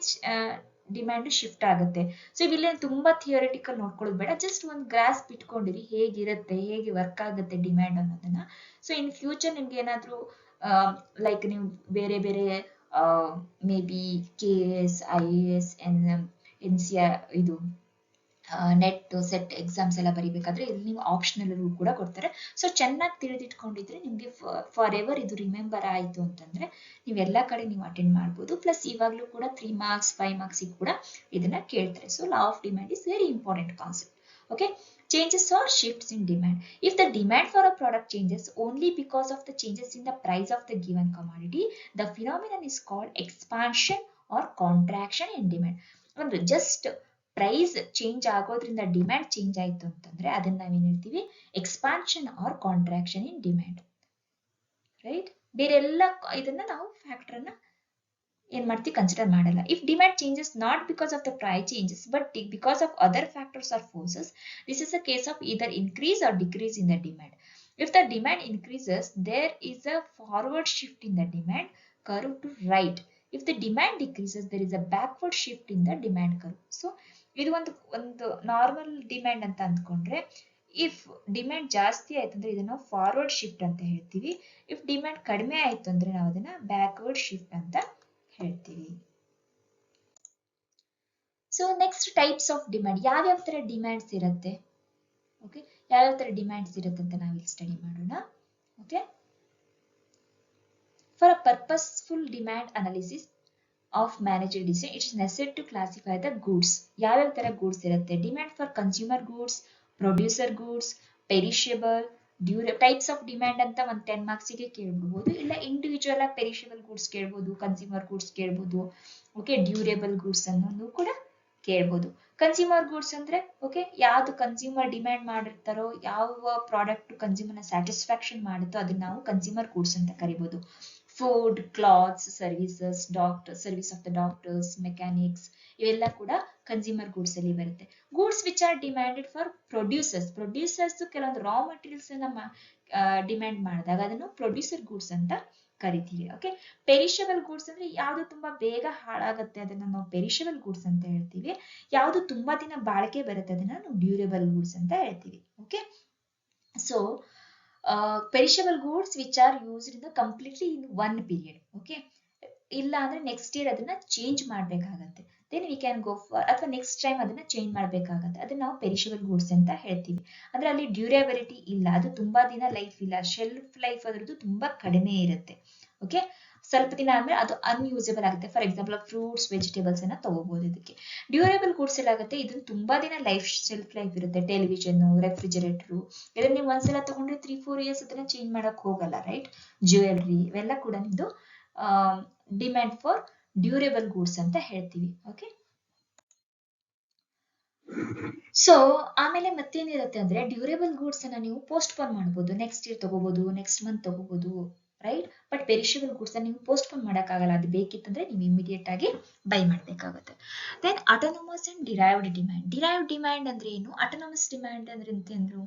demand shift ಆಗುತ್ತೆ. ಸೊ ಇಲ್ಲಿ ತುಂಬಾ ಥಿಯರಿಟಿಕಲ್ ನೋಡ್ಕೊಳ್ಳೋದು ಬೇಡ, ಜಸ್ಟ್ ಒಂದು ಗ್ರಾಸ್ ಇಟ್ಕೊಂಡಿರಿ, ಹೇಗಿರುತ್ತೆ, ಹೇಗೆ ವರ್ಕ್ ಆಗುತ್ತೆ ಡಿಮ್ಯಾಂಡ್ ಅನ್ನೋದನ್ನ. ಸೊ ಇನ್ ಫ್ಯೂಚರ್ ನಿಮ್ಗೆ ಏನಾದ್ರು ಲೈಕ್ ನೀವು ಬೇರೆ ಬೇರೆ may be KS IAS NCR ಇದು ನೆಟ್ ಸೆಟ್ ಎಕ್ಸಾಮ್ಸ್ ಎಲ್ಲ ಬರಿಬೇಕಾದ್ರೆ ಇಲ್ಲಿ ನೀವು ಆಪ್ಷನಲ್ ಕೂಡ ಕೊಡ್ತಾರೆ. ಸೊ ಚೆನ್ನಾಗಿ ತಿಳಿದಿಟ್ಕೊಂಡಿದ್ರೆ ನಿಮ್ಗೆ ಫಾರ್ ಎವರ್ ಇದು ರಿಮೆಂಬರ್ ಆಯ್ತು ಅಂತಂದ್ರೆ ನೀವೆಲ್ಲ ಕಡೆ ನೀವು ಅಟೆಂಡ್ ಮಾಡ್ಬೋದು. ಪ್ಲಸ್ ಇವಾಗ್ಲೂ ಕೂಡ 3 marks 5 marks ಕೂಡ ಇದನ್ನ ಕೇಳ್ತಾರೆ. So law of demand is very important concept. Okay, changes or shifts in demand. If the demand for a product changes only because of the changes in the price of the given commodity, the phenomenon is called expansion or contraction in demand. ಅಂದ್ರೆ just price change ಆಗೋದ್ರಿಂದ demand change ಆಯ್ತು ಅಂತಂದ್ರೆ ಅದನ್ನ ನಾವೇನ್ ಹೇಳ್ತೀವಿ, expansion or contraction in demand, right. ಬೇರೆಲ್ಲ ಇದನ್ನ ನಾವು ಫ್ಯಾಕ್ಟರ್ ಅನ್ನ ಏನ್ ಮಾಡ್ತೀವಿ, ಕನ್ಸಿಡರ್ ಮಾಡಲ್ಲ. If demand changes not because of the price changes but because of other factors or forces, this is a case of either increase or decrease in the demand. If the demand increases, there is a forward shift in the demand curve to right. If the demand decreases, there is a backward shift in the demand curve. So ಇದು ಒಂದು normal demand ಅಂತ ಅಂದ್ಕೊಂಡ್ರೆ, if demand ಜಾಸ್ತಿ ಆಯ್ತು ಅಂದ್ರೆ ಇದನ್ನ forward shift ಅಂತ ಹೇಳ್ತೀವಿ. ಇಫ್ ಡಿಮ್ಯಾಂಡ್ ಕಡಿಮೆ ಆಯ್ತು ಅಂದ್ರೆ ನಾವು ಅದನ್ನ ಬ್ಯಾಕ್ವರ್ಡ್ ಶಿಫ್ಟ್ ಅಂತ ಹೇಳ್ತೀವಿ. So next types of demand, ಯಾವ್ಯಾವ ತರ ಡಿಮ್ಯಾಂಡ್ಸ್ ಇರುತ್ತೆ, ಓಕೆ, ಯಾವ್ಯಾವ ತರ ಡಿಮ್ಯಾಂಡ್ಸ್ ಇರುತ್ತೆ ಅಂತ ನಾವು ಇಲ್ಲಿ ಸ್ಟಡಿ ಮಾಡೋಣ. Okay, for a purposeful demand analysis of managerial decision, it is necessary to classify the goods. ಯಾವ್ಯಾವ ತರ ಗೂಡ್ಸ್ ಇರುತ್ತೆ, demand for consumer goods, producer goods, perishable, types of demand ಅಂತ ಒಂದು 10 marks ಗೆ ಕೇಳ್ಬಹುದು. ಇಲ್ಲ ಇಂಡಿವಿಜುವಲ್ ಆಗಿ ಪೆರಿಷಬಲ್ ಗೂಡ್ಸ್ ಕೇಳ್ಬೋದು, consumer goods ಕೇಳ್ಬೋದು, ಓಕೆ, ಡ್ಯೂರೇಬಲ್ ಗೂಡ್ಸ್ ಅನ್ನೋದು ಕೂಡ ಕೇಳ್ಬೋದು. ಕನ್ಸ್ಯೂಮರ್ ಗೂಡ್ಸ್ ಅಂದ್ರೆ ಓಕೆ, ಯಾವ್ದು ಕನ್ಸ್ಯೂಮರ್ ಡಿಮ್ಯಾಂಡ್ ಮಾಡಿರ್ತಾರೋ, ಯಾವ ಪ್ರಾಡಕ್ಟ್ ಕನ್ಸ್ಯೂಮರ್ ನ ಸ್ಯಾಟಿಸ್ಫ್ಯಾಕ್ಷನ್ ಮಾಡುತ್ತೋ ಅದನ್ನ ನಾವು ಕನ್ಸ್ಯೂಮರ್ ಗೂಡ್ಸ್ ಅಂತ ಕರಿಬಹುದು. Food, clothes, services, service of the doctors, mechanics, ಇವೆಲ್ಲ ಕೂಡ ಕನ್ಸ್ಯೂಮರ್ ಗೂಡ್ಸ್ ಅಲ್ಲಿ ಬರುತ್ತೆ. Goods which are demanded for producers ಕೆಲವೊಂದು ರಾ ಮಟೀರಿಯಲ್ಸ್ ಅನ್ನ ಡಿಮ್ಯಾಂಡ್ ಮಾಡಿದಾಗ ಅದನ್ನು ಪ್ರೊಡ್ಯೂಸರ್ ಗೂಡ್ಸ್ ಅಂತ ಕರಿತೀವಿ. ಓಕೆ, ಪೆರಿಷಬಲ್ ಗೂಡ್ಸ್ ಅಂದ್ರೆ ಯಾವ್ದು ತುಂಬಾ ಬೇಗ ಹಾಳಾಗುತ್ತೆ ಅದನ್ನ ನಾವು ಪೆರಿಷಬಲ್ ಗೂಡ್ಸ್ ಅಂತ ಹೇಳ್ತೀವಿ. ಯಾವ್ದು ತುಂಬಾ ದಿನ ಬಾಳಿಕೆ ಬರುತ್ತೆ ಅದನ್ನ ನಾವು ಡ್ಯೂರೇಬಲ್ ಗೂಡ್ಸ್ ಅಂತ ಹೇಳ್ತೀವಿ. Okay, so perishable goods which are used in the completely in one period. Okay, ಇಲ್ಲ ಅಂದ್ರೆ ನೆಕ್ಸ್ಟ್ ಇಯರ್ ಅದನ್ನ ಚೇಂಜ್ ಮಾಡ್ಬೇಕಾಗತ್ತೆ, then we can go for, ಅಥವಾ ನೆಕ್ಸ್ಟ್ ಟೈಮ್ ಅದನ್ನ ಚೇಂಜ್ ಮಾಡ್ಬೇಕಾಗತ್ತೆ, ಅದನ್ನ ನಾವು ಪೆರಿಷಬಲ್ ಗೂಡ್ಸ್ ಅಂತ ಹೇಳ್ತೀವಿ. ಅಂದ್ರೆ ಅಲ್ಲಿ ಡ್ಯೂರೇಬಿಲಿಟಿ ಇಲ್ಲ, ಅದು ತುಂಬಾ ದಿನ ಲೈಫ್ ಇಲ್ಲ, ಶೆಲ್ಫ್ ಲೈಫ್ ಅದರದ್ದು ತುಂಬಾ ಕಡಿಮೆ ಇರುತ್ತೆ. ಓಕೆ, ಸ್ವಲ್ಪ ದಿನ ಆದ್ಮೇಲೆ ಅದು ಅನ್ಯೂಸಬಲ್ ಆಗುತ್ತೆ. ಫಾರ್ ಎಕ್ಸಾಂಪಲ್ ಫ್ರೂಟ್ಸ್ ವೆಜಿಟೇಬಲ್ಸ್ ಅನ್ನ ತಗೋಬಹುದು. ಇದಕ್ಕೆ ಡ್ಯೂರೇಬಲ್ ಗೂಡ್ಸ್ ಎಲ್ಲ ಆಗುತ್ತೆ, ಇದನ್ನ ತುಂಬಾ ದಿನ ಸೆಲ್ಫ್ ಲೈಫ್ ಇರುತ್ತೆ. ಟೆಲಿವಿಷನ್, ರೆಫ್ರಿಜರೇಟರ್, ಇದನ್ನ ನೀವು ಒಂದ್ಸಲ ತಗೊಂಡ್ರೆ 3-4 ಇಯರ್ಸ್ ಅದನ್ನ ಚೇಂಜ್ ಮಾಡಕ್ ಹೋಗಲ್ಲ, ರೈಟ್? ಜ್ಯುವೆಲ್ರಿ ಇವೆಲ್ಲ ಕೂಡ ನಿಮ್ದು ಡಿಮ್ಯಾಂಡ್ ಫಾರ್ ಡ್ಯೂರೇಬಲ್ ಗೂಡ್ಸ್ ಅಂತ ಹೇಳ್ತೀವಿ. ಓಕೆ, ಸೊ ಆಮೇಲೆ ಮತ್ತೇನಿರುತ್ತೆ ಅಂದ್ರೆ ಡ್ಯೂರೇಬಲ್ ಗೂಡ್ಸ್ ಅನ್ನ ನೀವು ಪೋಸ್ಟ್ ಪೋನ್ ಮಾಡಬಹುದು, ನೆಕ್ಸ್ಟ್ ಇಯರ್ ತಗೋಬಹುದು, ನೆಕ್ಸ್ಟ್ ಮಂತ್ ತಗೋಬಹುದು, ರೈಟ್? ಬಟ್ ಪೆರಿಷಬಲ್ ಗೂಡ್ಸ್ ನೀವು ಪೋಸ್ಟ್ ಪೋನ್ ಮಾಡಕ್ಕಾಗಲ್ಲ, ಅದು ಬೇಕಿತ್ತಂದ್ರೆ ನೀವು ಇಮಿಡಿಯೇಟ್ ಆಗಿ ಬೈ ಮಾಡಬೇಕಾಗುತ್ತೆ. Then autonomous and derived demand. Derived demand ಅಂದ್ರೆ ಏನು? ಆಟೋನಮಸ್ ಡಿಮ್ಯಾಂಡ್ ಅಂದ್ರೆ ಎಂತಂದ್ರು?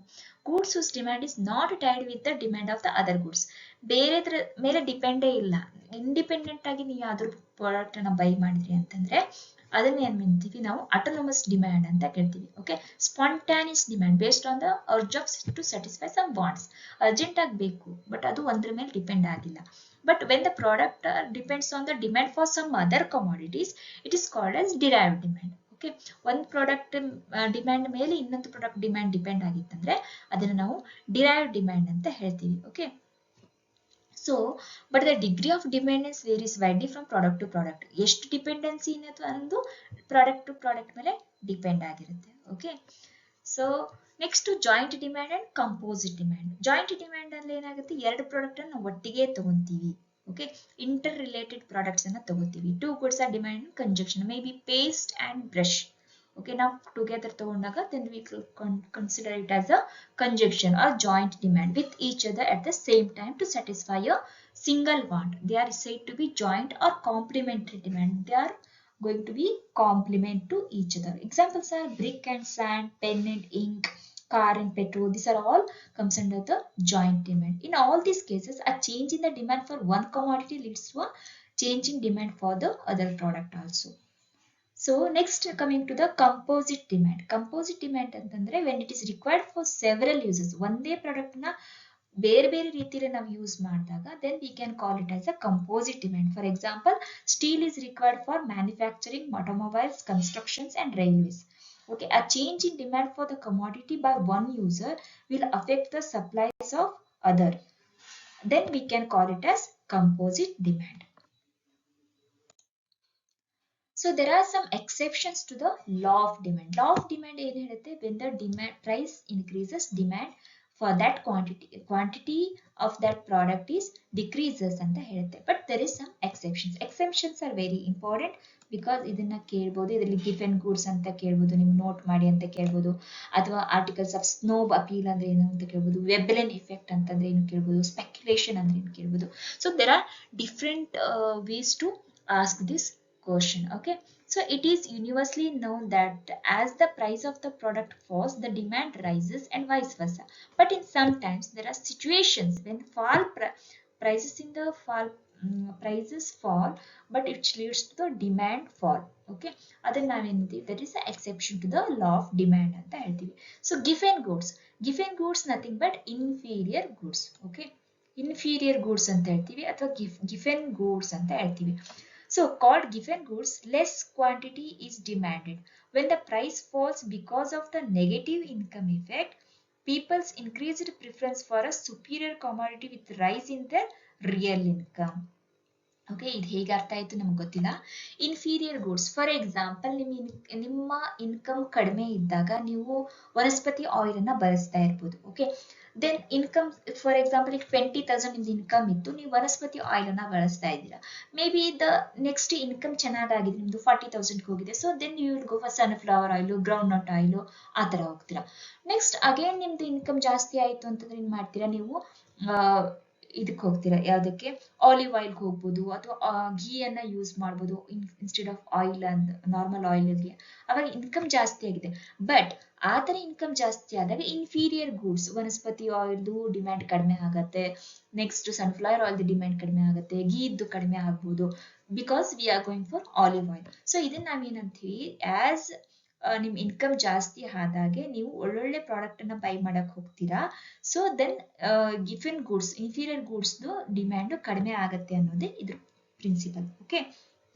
Goods whose demand is not tied with the demand of the other goods. ಬೇರೆದ್ರ ಮೇಲೆ ಡಿಪೆಂಡೇ ಇಲ್ಲ, ಇಂಡಿಪೆಂಡೆಂಟ್ ಆಗಿ ನೀವು ಯಾವ್ದಾದ್ರು ಪ್ರಾಡಕ್ಟ್ ಅನ್ನ ಬೈ ಮಾಡಿದ್ರಿ ಅಂತಂದ್ರೆ ಅದನ್ನ ಏನ್ ಮಾಡ್ತೀವಿ ನಾವು ಆಟೋನಮಸ್ ಡಿಮ್ಯಾಂಡ್ ಅಂತ ಕೇಳ್ತೀವಿ. Okay, spontaneous demand based on the urge of to satisfy some wants. Urgent ಆಗಿ ಬೇಕು, ಬಟ್ ಅದು ಒಂದ್ರ ಮೇಲೆ ಡಿಪೆಂಡ್ ಆಗಿಲ್ಲ. But when the product depends on the demand for some other commodities, it is called as derived demand. Okay, ಒಂದು product demand ಮೇಲೆ ಇನ್ನೊಂದು product demand depend ಆಗಿತ್ತಂದ್ರೆ ಅದನ್ನ ನಾವು ಡಿರೈವ್ಡ್ ಡಿಮ್ಯಾಂಡ್ ಅಂತ ಹೇಳ್ತೀವಿ. Okay, so but the degree of dependence varies widely from product to product. ಎಷ್ಟು dependency ಅನ್ನೋದು product to product ಮೇಲೆ ಡಿಪೆಂಡ್ ಆಗಿರುತ್ತೆ. Okay, so next joint demand and composite demand. Joint demand ಅಲ್ಲಿ ಏನಾಗುತ್ತೆ, ಎರಡು ಪ್ರಾಡಕ್ಟ್ ಅನ್ನು ಒಟ್ಟಿಗೆ ತಗೊಂತೀವಿ. ಓಕೆ, ಇಂಟರ್ ರಿಲೇಟೆಡ್ ಪ್ರಾಡಕ್ಟ್ಸ್ ಅನ್ನ ತಗೋತೀವಿ. Two goods are demand in conjunction, maybe paste and brush. Okay, now together ತಗೊಂಡಾಗ then we consider it as a conjunction or joint demand with each other at the same time to satisfy a single want. They are said to be joint or complementary demand. They are going to be complement to each other. Examples are brick and sand, pen and ink, car and petrol. These are all comes under the joint demand. In all these cases, a change in the demand for one commodity leads to a change in demand for the other product also. So next coming to the composite demand. Composite demand ಅಂತಂದ್ರೆ when it is required for several uses. ಒಂದೇ product ನ ಬೇರೆ ಬೇರೆ ರೀತಿಯಲ್ಲಿ ನಾವು use ಮಾಡಿದಾಗ then we can call it as a composite demand. For example, steel is required for manufacturing automobiles, constructions and railways. Okay, a change in demand for the commodity by one user will affect the supplies of other. Then we can call it as composite demand. So there are some exceptions to the law of demand. Law of demand ಏನು ಹೇಳುತ್ತೆ, when the demand price increases, demand for that quantity of that product is decreases ಅಂತ ಹೇಳುತ್ತೆ. But there is some exceptions. Exceptions are very important because ಇದನ್ನ ಕೇಳ್ಬೋದು, ಇದರಲ್ಲಿ given goods ಅಂತ ಕೇಳ್ಬೋದು, ನೀವು ನೋಟ್ ಮಾಡಿ ಅಂತ ಕೇಳ್ಬೋದು, ಅಥವಾ ಆರ್ಟಿಕಲ್ಸ್ ಆಫ್ ಸ್ನೋಬ್ ಅಪೀಲ್ ಅಂದ್ರೆ ಏನು ಅಂತ ಕೇಳ್ಬೋದು, ವೆಬೆಲಿನ್ ಎಫೆಕ್ಟ್ ಅಂತಂದ್ರೆ ಏನು ಕೇಳ್ಬೋದು, ಸ್ಪೆಕ್ಯುಲೇಷನ್ ಅಂದ್ರೆ ಏನು ಕೇಳ್ಬೋದು. So there are different ways to ask this question. Okay, so it is universally known that as the price of the product falls, the demand rises and vice versa. But in sometimes there are situations when prices in the prices fall, but it leads to the demand fall. Okay, ಅದನ್ನ ನಾವೇನಿದೆ, that is the exception to the law of demand ಅಂತ ಹೇಳ್ತೀವಿ. So given goods nothing but inferior goods. Okay, inferior goods ಅಂತ ಹೇಳ್ತೀವಿ ಅಥವಾ given goods ಅಂತ ಹೇಳ್ತೀವಿ. So called given goods, less quantity is demanded. When the price falls because of the negative income effect, people's increased preference for a superior commodity with rise in their real income. Okay, ಇದು ಹೇಗೆ ಅರ್ಥ ಆಯ್ತು ನಮ್ಗೆ ಗೊತ್ತಿಲ್ಲ. Inferior goods, for example ನಿಮ್ಮ income ಕಡಿಮೆ ಇದ್ದಾಗ ನೀವು ವನಸ್ಪತಿ ಆಯಿಲ್ ಅನ್ನ ಬಳಸ್ತಾ ಇರ್ಬೋದು. Okay, then income for example ಈಗ 20,000 ನಿಮ್ದು ಇನ್ಕಮ್ ಇತ್ತು, ನೀವು ವನಸ್ಪತಿ ಆಯಿಲ್ ಅನ್ನ ಬಳಸ್ತಾ ಇದ್ದೀರಾ. Maybe the next income ಚೆನ್ನಾಗಿದೆ, ನಿಮ್ದು 40,000 ಹೋಗಿದೆ. So then you will go for sunflower oil, groundnut oil, ಆ ತರ ಹೋಗ್ತೀರಾ. ನೆಕ್ಸ್ಟ್ ಅಗೇನ್ ನಿಮ್ದು ಇನ್ಕಮ್ ಜಾಸ್ತಿ ಆಯ್ತು ಅಂತಂದ್ರೆ ಏನ್ ಮಾಡ್ತೀರಾ, ನೀವು ಇದಕ್ಕೆ ಹೋಗ್ತೀರಾ, ಯಾವ್ದಕ್ಕೆ, ಆಲಿವ್ ಆಯಿಲ್ಗೆ ಹೋಗ್ಬೋದು, ಅಥವಾ ಘೀ ಅನ್ನ ಯೂಸ್ ಮಾಡ್ಬೋದು instead of oil and normal ಆಯಿಲ್ಗೆ. ಅವಾಗ ಇನ್ಕಮ್ ಜಾಸ್ತಿ ಆಗಿದೆ. ಬಟ್ ಆ ತರ ಇನ್ಕಮ್ ಜಾಸ್ತಿ ಆದಾಗ ಇನ್ಫೀರಿಯರ್ ಗೂಡ್ಸ್, ವನಸ್ಪತಿ ಆಯಿಲ್ದು ಡಿಮ್ಯಾಂಡ್ ಕಡಿಮೆ ಆಗತ್ತೆ, ನೆಕ್ಸ್ಟ್ ಸನ್ಫ್ಲವರ್ ಆಯಿಲ್ದು ಡಿಮ್ಯಾಂಡ್ ಕಡಿಮೆ ಆಗುತ್ತೆ, ಘೀ ಇದ್ದು ಕಡಿಮೆ ಆಗ್ಬೋದು, because we are going for olive oil. So ಇದನ್ನ ನಾವೇನಂತೀವಿ, ಆಸ್ ನಿಮ್ ಇನ್ಕಮ್ ಜಾಸ್ತಿ ಆದಾಗೆ ನೀವು ಒಳ್ಳೊಳ್ಳೆ ಪ್ರಾಡಕ್ಟ್ ಅನ್ನ ಬೈ ಮಾಡಕ್ ಹೋಗ್ತೀರಾ. So then Giffen goods, inferior goods demand ಕಡಿಮೆ ಆಗತ್ತೆ ಅನ್ನೋದೇ ಇದ್ರ principle. Okay,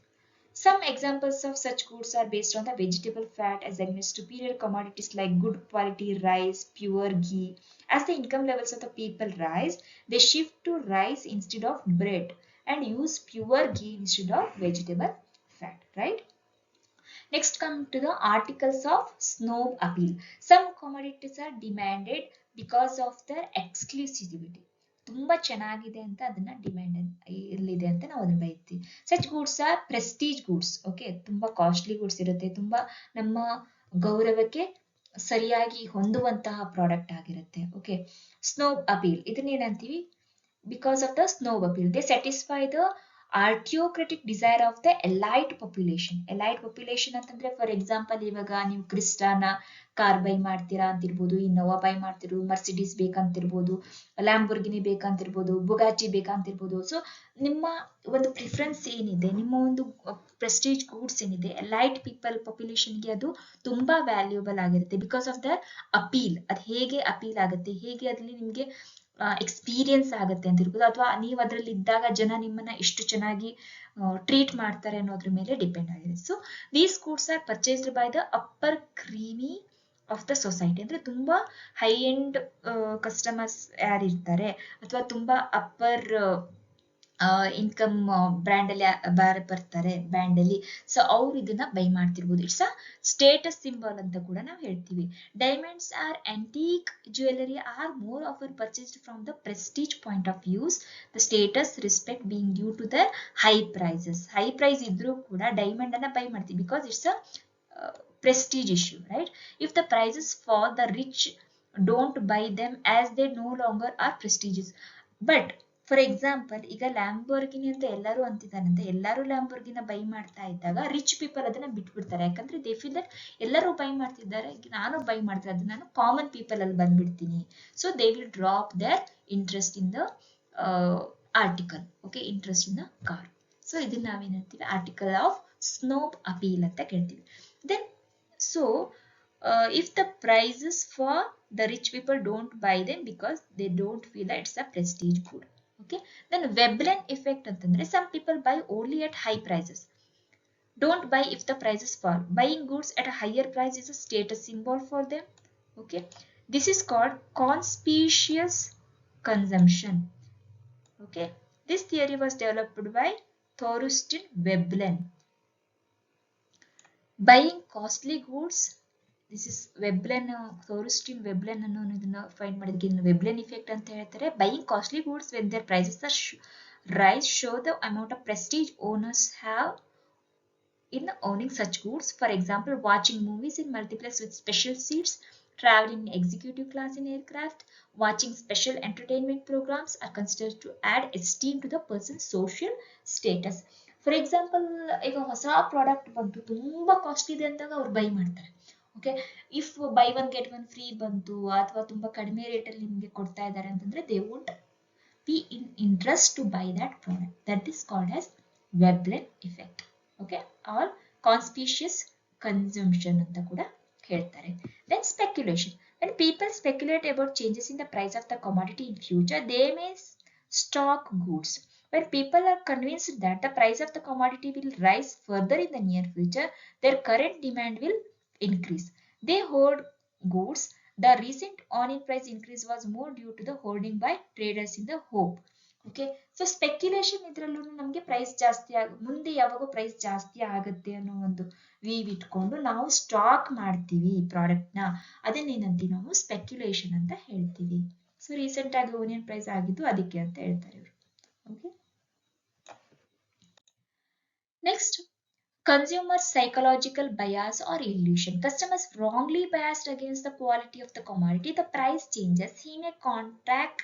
some examples of such goods are based on the vegetable fat as against superior commodities like good quality rice, pure ghee. As the income levels of the people rise, they shift to rice instead of bread. and use pure ghee instead of vegetable fat, right? Next, come to the articles of snob appeal. Some commodities are demanded because of their exclusivity. ತುಂಬಾ ಚೆನ್ನಾಗಿದೆ ಅಂತ ಅದನ್ನ demand ಇರಲಿದೆ ಅಂತ ನಾವು ಅದನ್ನ ಬೈತೀವಿ. Such goods are prestige goods. Okay, ತುಂಬಾ ಕಾಸ್ಟ್ಲಿ ಗೂಡ್ಸ್ ಇರುತ್ತೆ, ತುಂಬಾ ನಮ್ಮ ಗೌರವಕ್ಕೆ ಸರಿಯಾಗಿ ಹೊಂದುವಂತಹ ಪ್ರಾಡಕ್ಟ್ ಆಗಿರುತ್ತೆ. ಓಕೆ, ಸ್ನೋಬ್ ಅಪೀಲ್ ಇದನ್ನ ಏನಂತೀವಿ? Because of the snob appeal they satisfy the aristocratic desire of the elite population. Elite population ಅಂತಂದ್ರೆ ಫಾರ್ ಎಕ್ಸಾಂಪಲ್ ಇವಾಗ ನೀವು ಕ್ರಿಸ್ಟಾನ ಕಾರ್ ಬೈ ಮಾಡ್ತೀರಾ ಅಂತಿರ್ಬೋದು, ಇನ್ನೋವಾ ಬೈ ಮಾಡ್ತಿರೋ, ಮರ್ಸಿಡೀಸ್ ಬೇಕಂತಿರ್ಬೋದು, ಲ್ಯಾಂಬೋರ್ಗಿನಿ ಬೇಕಂತಿರ್ಬೋದು, ಬುಗಾಟಿ ಬೇಕಂತಿರ್ಬೋದು. ಸೊ ನಿಮ್ಮ ಒಂದು ಪ್ರಿಫರೆನ್ಸ್ ಏನಿದೆ, ನಿಮ್ಮ ಒಂದು ಪ್ರೆಸ್ಟೀಜ್ ಗೂಡ್ಸ್ ಏನಿದೆ, ಎಲೈಟ್ ಪೀಪಲ್ ಪಾಪ್ಯುಲೇಷನ್ಗೆ ಅದು ತುಂಬಾ ವ್ಯಾಲ್ಯೂಬಲ್ ಆಗಿರುತ್ತೆ ಬಿಕಾಸ್ ಆಫ್ ದ ಅಪೀಲ್. ಅದು ಹೇಗೆ ಅಪೀಲ್ ಆಗುತ್ತೆ, ಹೇಗೆ ಅದ್ರಲ್ಲಿ ನಿಮ್ಗೆ ಎಕ್ಸ್ಪೀರಿಯನ್ಸ್ ಆಗುತ್ತೆ ಅಂತ ಇರ್ಬೋದು, ಅಥವಾ ನೀವು ಅದರಲ್ಲಿ ಇದ್ದಾಗ ಜನ ನಿಮ್ಮನ್ನ ಎಷ್ಟು ಚೆನ್ನಾಗಿ ಟ್ರೀಟ್ ಮಾಡ್ತಾರೆ ಅನ್ನೋದ್ರ ಮೇಲೆ ಡಿಪೆಂಡ್ ಆಗಿದೆ. So these goods are purchased by the upper creamy of the society. ಅಂದ್ರೆ ತುಂಬಾ ಹೈ ಎಂಡ್ ಕಸ್ಟಮರ್ಸ್ ಯಾರಿರ್ತಾರೆ ಅಥವಾ ತುಂಬಾ ಅಪ್ಪರ್ ಇನ್ಕಮ್ ಬ್ರ್ಯಾಂಡ್ ಅಲ್ಲಿ ಬರ್ತಾರೆ ಬ್ಯಾಂಡ್ ಅಲ್ಲಿ, ಸೊ ಅವ್ರು ಇದನ್ನ ಬೈ ಮಾಡ್ತಿರ್ಬೋದು. ಇಟ್ಸ್ ಅ ಸ್ಟೇಟಸ್ ಸಿಂಬಲ್ ಅಂತ ಕೂಡ ನಾವು ಹೇಳ್ತೀವಿ. Diamonds are antique jewellery are more offer purchased from the prestige point of views, the status respect being due to the high prices. High price ಇದ್ರೂ ಕೂಡ diamond ಅನ್ನ buy ಮಾಡ್ತೀವಿ because it's a prestige issue, right? If the prices fall, the rich don't buy them as they no longer are prestigious. But for example, ಈಗ Lamborghini ಅಂತ ಎಲ್ಲರೂ ಅಂತಿದ್ದಾರಂತೆ, ಎಲ್ಲರೂ ಲ್ಯಾಂಬೋರ್ಗಿನ by ಮಾಡ್ತಾ ಇದ್ದಾಗ ರಿಚ್ ಪೀಪಲ್ ಅದನ್ನ ಬಿಟ್ಬಿಡ್ತಾರೆ. ಯಾಕಂದ್ರೆ ದೇ ಫೀಲ್ ದಟ್ ಎಲ್ಲರೂ ಬೈ ಮಾಡ್ತಿದ್ದಾರೆ, ನಾನು ಬೈ ಮಾಡ್ತಾ ಇದ್ದೀನಿ, ನಾನು ಕಾಮನ್ ಪೀಪಲ್ ಅಲ್ಲಿ ಬಂದ್ಬಿಡ್ತೀನಿ. So they will drop their interest in the article. Okay, interest in the car. So ಇದನ್ನ ನಾವೇನಂತೀವಿ? ಆರ್ಟಿಕಲ್ ಆಫ್ ಸ್ನೋಬ್ ಅಪೀಲ್ ಅಂತ ಕೇಳ್ತೀವಿ. Then if the prices for the rich people don't buy them because they don't feel that it's a prestige good. Okay, then Veblen effect antandre some people buy only at high prices, don't buy if the prices fall. Buying goods at a higher price is a status symbol for them. Okay, this is called conspicuous consumption. Okay, this theory was developed by Thorsten Veblen. Buying costly goods, this is Veblen, Thorsten Veblen ಅನ್ನೋದನ್ನ find ಮಾಡಿದ್ಕೆ Veblen effect ಅಂತ ಹೇಳ್ತಾರೆ. Buying costly goods when their prices are rise show the amount of prestige owners have in owning such goods. For example, watching movies in multiplex with special seats, traveling in executive class in aircraft, watching special entertainment programs are considered to add esteem to the person's social status. For example, ಈಗ ಹೊಸ product ಬಂತು, ತುಂಬಾ costly ಇದೆ ಅಂದಾಗ ಅವ್ರು buy ಮಾಡ್ತಾರೆ. Okay, if buy one get one free ಬಂತು ಅಥವಾ ತುಂಬಾ ಕಡಿಮೆ ರೇಟಲ್ಲಿ ನಿಮಗೆ ಕೊಡ್ತಾ ಇದ್ದಾರೆ ಅಂತಂದ್ರೆ they won't be in interest to buy that product. That is called as Veblen effect. Okay, all conspicuous consumption ಅಂತ ಕೂಡ ಹೇಳ್ತಾರೆ. Then speculation. when people speculate about changes in the price of the commodity in future, they may stock goods. When people are convinced that the price of the commodity will rise further in the near future, their current demand will increase. They hold goods. The recent on-in price increase was more due to the holding by traders in the hope. Okay, so speculation ಇದ್ರಲ್ಲೂ ನಮಗೆ price ಜಾಸ್ತಿ ಮುಂದೆ ಯಾವಾಗೋ price ಜಾಸ್ತಿ ಆಗುತ್ತೆ ಅನ್ನೋ ಒಂದು view ಇಟ್ಕೊಂಡು ನಾವು ಸ್ಟಾಕ್ ಮಾಡ್ತೀವಿ ಈ ಪ್ರಾಡಕ್ಟ್ ನ. ಅದನ್ನೇನಂತೀವಿ ನಾವು? ಸ್ಪೆಕ್ಯುಲೇಷನ್ ಅಂತ ಹೇಳ್ತೀವಿ. ಸೊ ರೀಸೆಂಟ್ ಆಗಿ ಓನಿಯನ್ ಪ್ರೈಸ್ ಆಗಿದ್ದು ಅದಕ್ಕೆ ಅಂತ ಹೇಳ್ತಾರೆ ಇವರು. Okay, next, consumer psychological bias or illusion. Customers wrongly biased against the quality of the commodity. The price changes, he may contract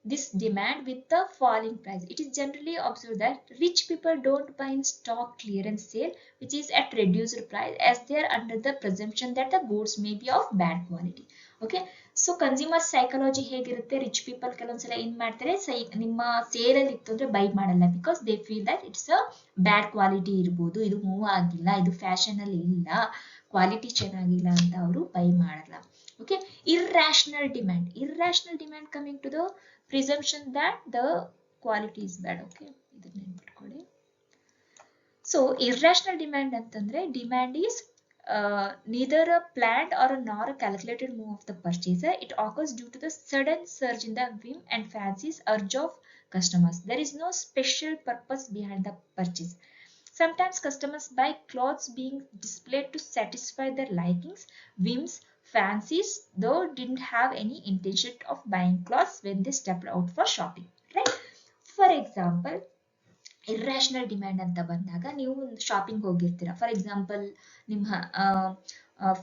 this demand with the falling price. It is generally observed that rich people don't buy in stock clearance sale which is at reduced price as they are under the presumption that the goods may be of bad quality. Okay, so consumer psychology ಹೇಗಿರುತ್ತೆ? Rich people ಕೆಲವೊಂದ್ಸಲ ಏನ್ ಮಾಡ್ತಾರೆ, ನಿಮ್ಮ sale ಅಲ್ಲಿ ಇತ್ತು ಅಂದ್ರೆ by ಮಾಡಲ್ಲ because they feel that it's a bad quality ಇರ್ಬೋದು, ಇದು ಮೂವ್ ಆಗಿಲ್ಲ, ಇದು ಫ್ಯಾಷನ್ ಅಲ್ಲಿ ಇಲ್ಲ, ಕ್ವಾಲಿಟಿ ಚೆನ್ನಾಗಿಲ್ಲ ಅಂತ ಅವರು ಬೈ ಮಾಡಲ್ಲ. Okay, irrational demand coming to the presumption that the quality is bad. Okay, ಇದನ್ನ ನೆನ್ಪಿಟ್ಕೊಳ್ಳಿ. ಸೊ irrational demand ಅಂತಂದ್ರೆ demand is neither a planned or nor a calculated move of the purchaser. It occurs due to the sudden surge in the whim and fancies urge of customers. There is no special purpose behind the purchase. Sometimes customers buy clothes being displayed to satisfy their likings, whims, fancies, though didn't have any intention of buying clothes when they stepped out for shopping, right? For example, irrational demand ಅಂತ ಬಂದಾಗ ನೀವು shopping ಹೋಗಿರ್ತೀರಾ. For example, ನಿಮ್ಮ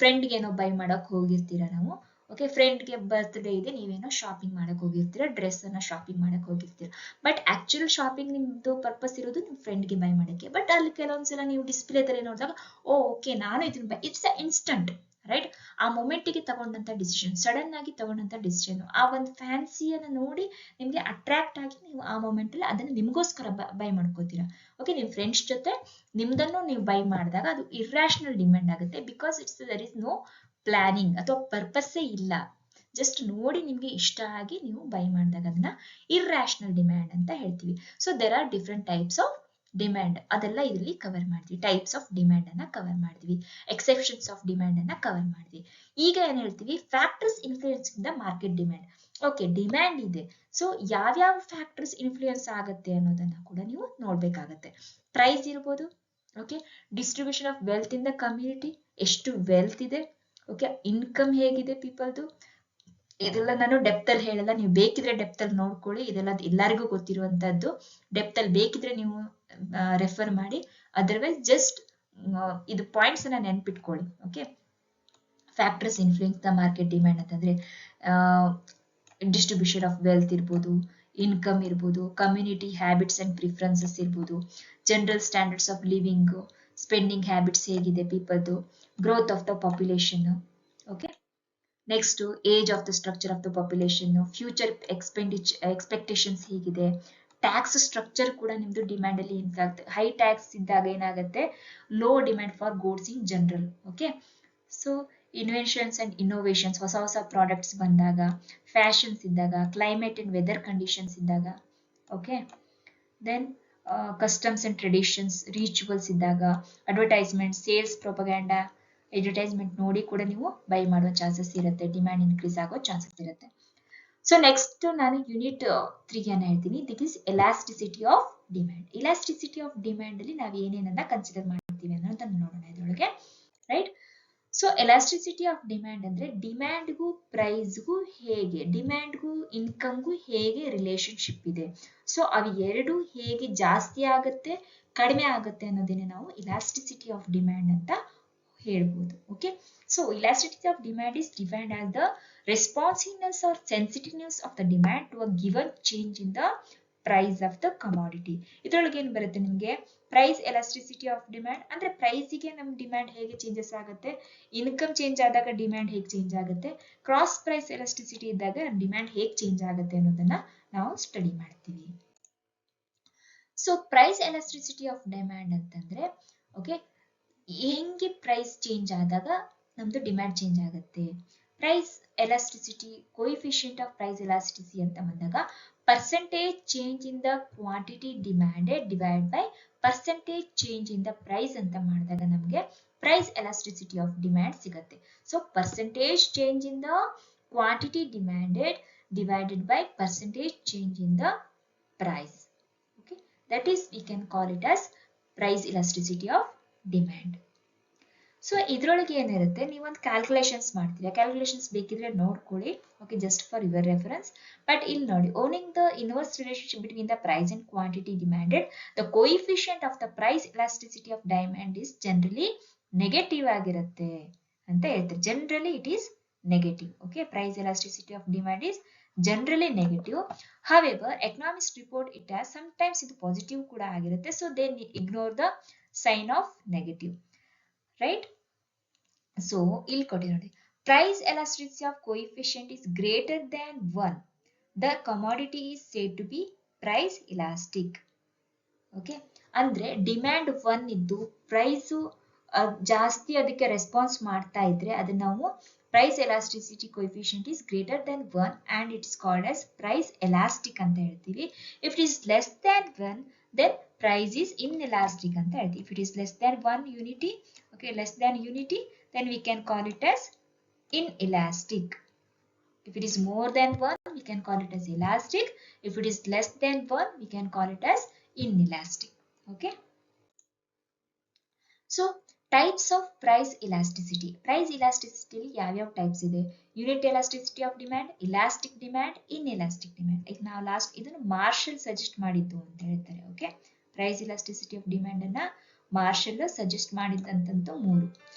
ಫ್ರೆಂಡ್ಗೆ ಏನೋ by ಮಾಡಕ್ ಹೋಗಿರ್ತೀರಾ ನಾವು. Okay, ಫ್ರೆಂಡ್ಗೆ birthday ಇದೆ, ನೀವೇನೋ shopping ಮಾಡಕ್ ಹೋಗಿರ್ತೀರಾ, ಡ್ರೆಸ್ ಅನ್ನ ಶಾಪಿಂಗ್ ಮಾಡಕ್ ಹೋಗಿರ್ತೀರಾ. ಬಟ್ ಆಕ್ಚುಯಲ್ ಶಾಪಿಂಗ್ ನಿಮ್ದು ಪರ್ಪಸ್ ಇರೋದು ನಿಮ್ ಫ್ರೆಂಡ್ಗೆ ಬೈ ಮಾಡಕ್ಕೆ. ಬಟ್ ಅಲ್ಲಿ ಕೆಲವೊಂದ್ಸಲ ನೀವು ಡಿಸ್ಪ್ಲೇದಲ್ಲಿ ನೋಡಿದಾಗ ಓಕೆ ನಾನು ಇದನ್ನ by, it's a instant, right? ಆ ಮೊಮೆಂಟಿಗೆ ತಗೊಂಡಂತ ಡಿಸಿಷನ್, ಸಡನ್ ಆಗಿ ತಗೊಂಡಂತ ಡಿಸಿಷನ್, ಆ ಒಂದು ಫ್ಯಾನ್ಸಿಯನ್ನ ನೋಡಿ ನಿಮ್ಗೆ ಅಟ್ರಾಕ್ಟ್ ಆಗಿ ನೀವು ಆ ಮೊಮೆಂಟ್ ಅಲ್ಲಿ ಅದನ್ನ ನಿಮ್ಗೋಸ್ಕರ ಬೈ ಮಾಡ್ಕೋತೀರಾ. ಓಕೆ, ನಿಮ್ ಫ್ರೆಂಡ್ಸ್ ಜೊತೆ ನಿಮ್ದನ್ನು ನೀವು ಬೈ ಮಾಡಿದಾಗ ಅದು ಇರ್ರಾಷನಲ್ ಡಿಮ್ಯಾಂಡ್ ಆಗುತ್ತೆ. Because there is no planning ಅಥವಾ ಪರ್ಪಸ್ಸೇ ಇಲ್ಲ. ಜಸ್ಟ್ ನೋಡಿ ನಿಮ್ಗೆ ಇಷ್ಟ ಆಗಿ ನೀವು ಬೈ ಮಾಡಿದಾಗ ಅದನ್ನ ಇರ್ರಾಷನಲ್ ಡಿಮ್ಯಾಂಡ್ ಅಂತ ಹೇಳ್ತೀವಿ. So there are different types of demand, ಅದೆಲ್ಲ ಇದರಲ್ಲಿ ಕವರ್ ಮಾಡ್ತೀವಿ. ಟೈಪ್ಸ್ ಆಫ್ ಡಿಮ್ಯಾಂಡ್ ಅನ್ನ ಕವರ್ ಮಾಡ್ತೀವಿ, ಎಕ್ಸೆಪ್ಷನ್ಸ್ ಆಫ್ ಡಿಮ್ಯಾಂಡ್ ಅನ್ನ ಕವರ್ ಮಾಡ್ತೀವಿ. ಈಗ ಏನ್ ಹೇಳ್ತೀವಿ, factors influencing the market demand. Okay, demand ಇದೆ, ಸೊ ಯಾವ್ಯಾವ ಫ್ಯಾಕ್ಟರ್ಸ್ ಇನ್ಫ್ಲೂಯೆನ್ಸ್ ಆಗುತ್ತೆ ಅನ್ನೋದನ್ನ ಕೂಡ ನೀವು ನೋಡ್ಬೇಕಾಗತ್ತೆ. ಪ್ರೈಸ್ ಇರ್ಬೋದು, okay, distribution of wealth in the community, ಎಷ್ಟು ವೆಲ್ತ್ ಇದೆ, ಓಕೆ, ಇನ್ಕಮ್ ಹೇಗಿದೆ ಪೀಪಲ್ದು, ಇದೆಲ್ಲ ನಾನು ಡೆಪ್ತ್ ಅಲ್ಲಿ ಹೇಳಲ್ಲ, ನೀವು ಬೇಕಿದ್ರೆ ಡೆಪ್ತ್ ಅಲ್ಲಿ ನೋಡ್ಕೊಳ್ಳಿ. ಇದೆಲ್ಲ ಎಲ್ಲರಿಗೂ ಗೊತ್ತಿರುವಂತದ್ದು. ಡೆಪ್ತ್ ಅಲ್ಲಿ ಬೇಕಿದ್ರೆ ನೀವು ರೆಫರ್ ಮಾಡಿ, ಅದರ್ವೈಸ್ ಜಸ್ಟ್ ಇದು ಪಾಯಿಂಟ್ಸ್ ಅನ್ನ ನೆನ್ಪಿಟ್ಕೊಳ್ಳಿ. Okay, factors influence the market demand ಅಂತಂದ್ರೆ ಡಿಸ್ಟ್ರಿಬ್ಯೂಷನ್ ಆಫ್ ವೆಲ್ತ್ ಇರ್ಬೋದು, ಇನ್ಕಮ್ ಇರ್ಬೋದು, ಕಮ್ಯುನಿಟಿ ಹ್ಯಾಬಿಟ್ಸ್ ಅಂಡ್ ಪ್ರಿಫರೆನ್ಸಸ್ ಇರ್ಬೋದು, general standards of living, spending habits ಹೇಗಿದೆ ಪೀಪಲ್ದು, growth of the population. Okay, next age of the structure of the population, future expectations ಹೇಗಿದೆ, tax structure ಕೂಡ ನಿಮ್ದು demand ಅಲ್ಲಿ in fact high tax ಇದ್ದಾಗ ಏನಾಗುತ್ತೆ, low demand for goods in general. Okay, so inventions and innovations, ಹೊಸ ಹೊಸ products ಬಂದಾಗ, fashions ಇದ್ದಾಗ, ಕ್ಲೈಮೇಟ್ ಅಂಡ್ ವೆದರ್ ಕಂಡೀಷನ್ಸ್ ಇದ್ದಾಗ, okay, then customs and traditions, rituals ಇದ್ದಾಗ, ಅಡ್ವರ್ಟೈಸ್ಮೆಂಟ್, ಸೇಲ್ಸ್, ಪ್ರೊಪಗ್ಯಾಂಡಾ, ಅಡ್ವರ್ಟೈಸ್ಮೆಂಟ್ ನೋಡಿ ಕೂಡ ನೀವು ಬೈ ಮಾಡುವ ಚಾನ್ಸಸ್ ಇರುತ್ತೆ, ಡಿಮ್ಯಾಂಡ್ ಇನ್ಕ್ರೀಸ್ ಆಗೋ ಚಾನ್ಸಸ್ ಇರುತ್ತೆ. ಸೊ ನೆಕ್ಸ್ಟ್ ನಾನು ಯೂನಿಟ್ 3 ಅನ್ನ ಹೇಳ್ತೀನಿ. That is elasticity of demand. Elasticity of demand ಅಲ್ಲಿ ನಾವು ಏನೇನನ್ನ ಕನ್ಸಿಡರ್ ಮಾಡ್ತೀವಿ ಅನ್ನೋದನ್ನ ನೋಡೋಣ ಇದರೊಳಗೆ, right? So elasticity of demand ಅಂದ್ರೆ ಡಿಮ್ಯಾಂಡ್ಗೂ ಪ್ರೈಸ್ಗೂ ಹೇಗೆ, ಡಿಮ್ಯಾಂಡ್ಗೂ ಇನ್ಕಮ್ಗೂ ಹೇಗೆ ರಿಲೇಶನ್ಶಿಪ್ ಇದೆ, ಸೊ ಅವು ಎರಡು ಹೇಗೆ ಜಾಸ್ತಿ ಆಗುತ್ತೆ ಕಡಿಮೆ ಆಗುತ್ತೆ ಅನ್ನೋದನ್ನೇ ನಾವು ಎಲಾಸ್ಟಿಸಿಟಿ ಆಫ್ ಡಿಮ್ಯಾಂಡ್ ಅಂತ ಹೇಳ್ಬೋದು. Okay, so elasticity of demand is defined as the responsiveness or sensitiveness of the demand to a given change in the price of the commodity. ಇದರೊಳಗೆ ಏನು ಬರುತ್ತೆ ನಿಮಗೆ, ಪ್ರೈಸ್ ಎಲಾಸ್ಟಿಸಿಟಿ ಆಫ್ ಡಿಮ್ಯಾಂಡ್ ಅಂದ್ರೆ ಪ್ರೈಸಿಗೆ ನಮ್ಮ demand ಹೇಗೆ changes ಆಗುತ್ತೆ, income change ಆದಾಗ demand ಹೇಗೆ ಚೇಂಜ್ ಆಗುತ್ತೆ, ಕ್ರಾಸ್ ಪ್ರೈಸ್ ಎಲಾಸ್ಟಿಸಿಟಿ ಇದ್ದಾಗ ನಮ್ಮ ಡಿಮ್ಯಾಂಡ್ ಹೇಗೆ ಚೇಂಜ್ ಆಗುತ್ತೆ ಅನ್ನೋದನ್ನ ನಾವು ಸ್ಟಡಿ ಮಾಡ್ತೀವಿ. So price elasticity of demand ಅಂತಂದ್ರೆ, ಓಕೆ, ಹೆಂಗೆ ಪ್ರೈಸ್ ಚೇಂಜ್ ಆದಾಗ ನಮ್ದು ಡಿಮ್ಯಾಂಡ್ ಚೇಂಜ್ ಆಗುತ್ತೆ. Price elasticity coefficient of price elasticity ಅಂತ ಬಂದಾಗ percentage change in the quantity demanded divide by percentage change in the price ಅಂತ ಮಾಡಿದಾಗ ನಮಗೆ ಪ್ರೈಸ್ ಎಲಾಸ್ಟಿಸಿಟಿ ಆಫ್ ಡಿಮ್ಯಾಂಡ್ ಸಿಗುತ್ತೆ. So percentage change in the quantity demanded divided by percentage change in the price. Okay, that is we can call it as price elasticity of demand. So ಇದ್ರೊಳಗೆ ಏನಿರುತ್ತೆ, ನೀವೊಂದು calculations ಮಾಡ್ತೀರಾ, calculations ಬೇಕಿದ್ರೆ ನೋಡ್ಕೊಳ್ಳಿ, okay, just for your reference. But ಇಲ್ಲಿ ನೋಡಿ, owing the inverse relationship between the price and quantity demanded, the coefficient of the price elasticity of demand is generally negative ಆಗಿರುತ್ತೆ ಅಂತ ಹೇಳ್ತಾರೆ. Generally it is negative. Okay, price elasticity of demand is generally negative. However, economists report it as sometimes ಇದು positive ಕೂಡ ಆಗಿರುತ್ತೆ. So they ignore the sign of negative, right? So ಇಲ್ಲಿ ಕೊಡಿ ನೋಡಿ, price elasticity of coefficient is greater than 1. The commodity is said to be price elastic. Okay, ಅಂದ್ರೆ demand 1 ಇದ್ದು price ಜಾಸ್ತಿ ಅದಕ್ಕೆ ರೆಸ್ಪಾನ್ಸ್ ಮಾಡ್ತಾ ಇದ್ರೆ ಅದನ್ನ ನಾವು price elasticity coefficient is greater than 1 and it is called as price elastic ಅಂತ ಹೇಳ್ತೀವಿ. If it is less than 1, then price is inelastic ಅಂತ ಹೇಳ್ತೀವಿ. If it is less than 1 unity, okay, less than unity, then we can call it as inelastic. If it is more than 1, we can call it as elastic. If it is less than 1, we can call it as inelastic. Okay. So types of price elasticity. Price elasticity ಯಾವ್ಯಾವ types ಇದೆ? Unit elasticity of demand, elastic demand, inelastic demand. ಈಗ ನಾವು last ಇದನ್ನು marshal suggest ಮಾಡಿದ್ದು ಅಂತ ಹೇಳ್ತಾರೆ. Okay, price elasticity of demand ಅನ್ನ Marshall suggest ಮಾಡಿದಂತಂತ ಮೂರು.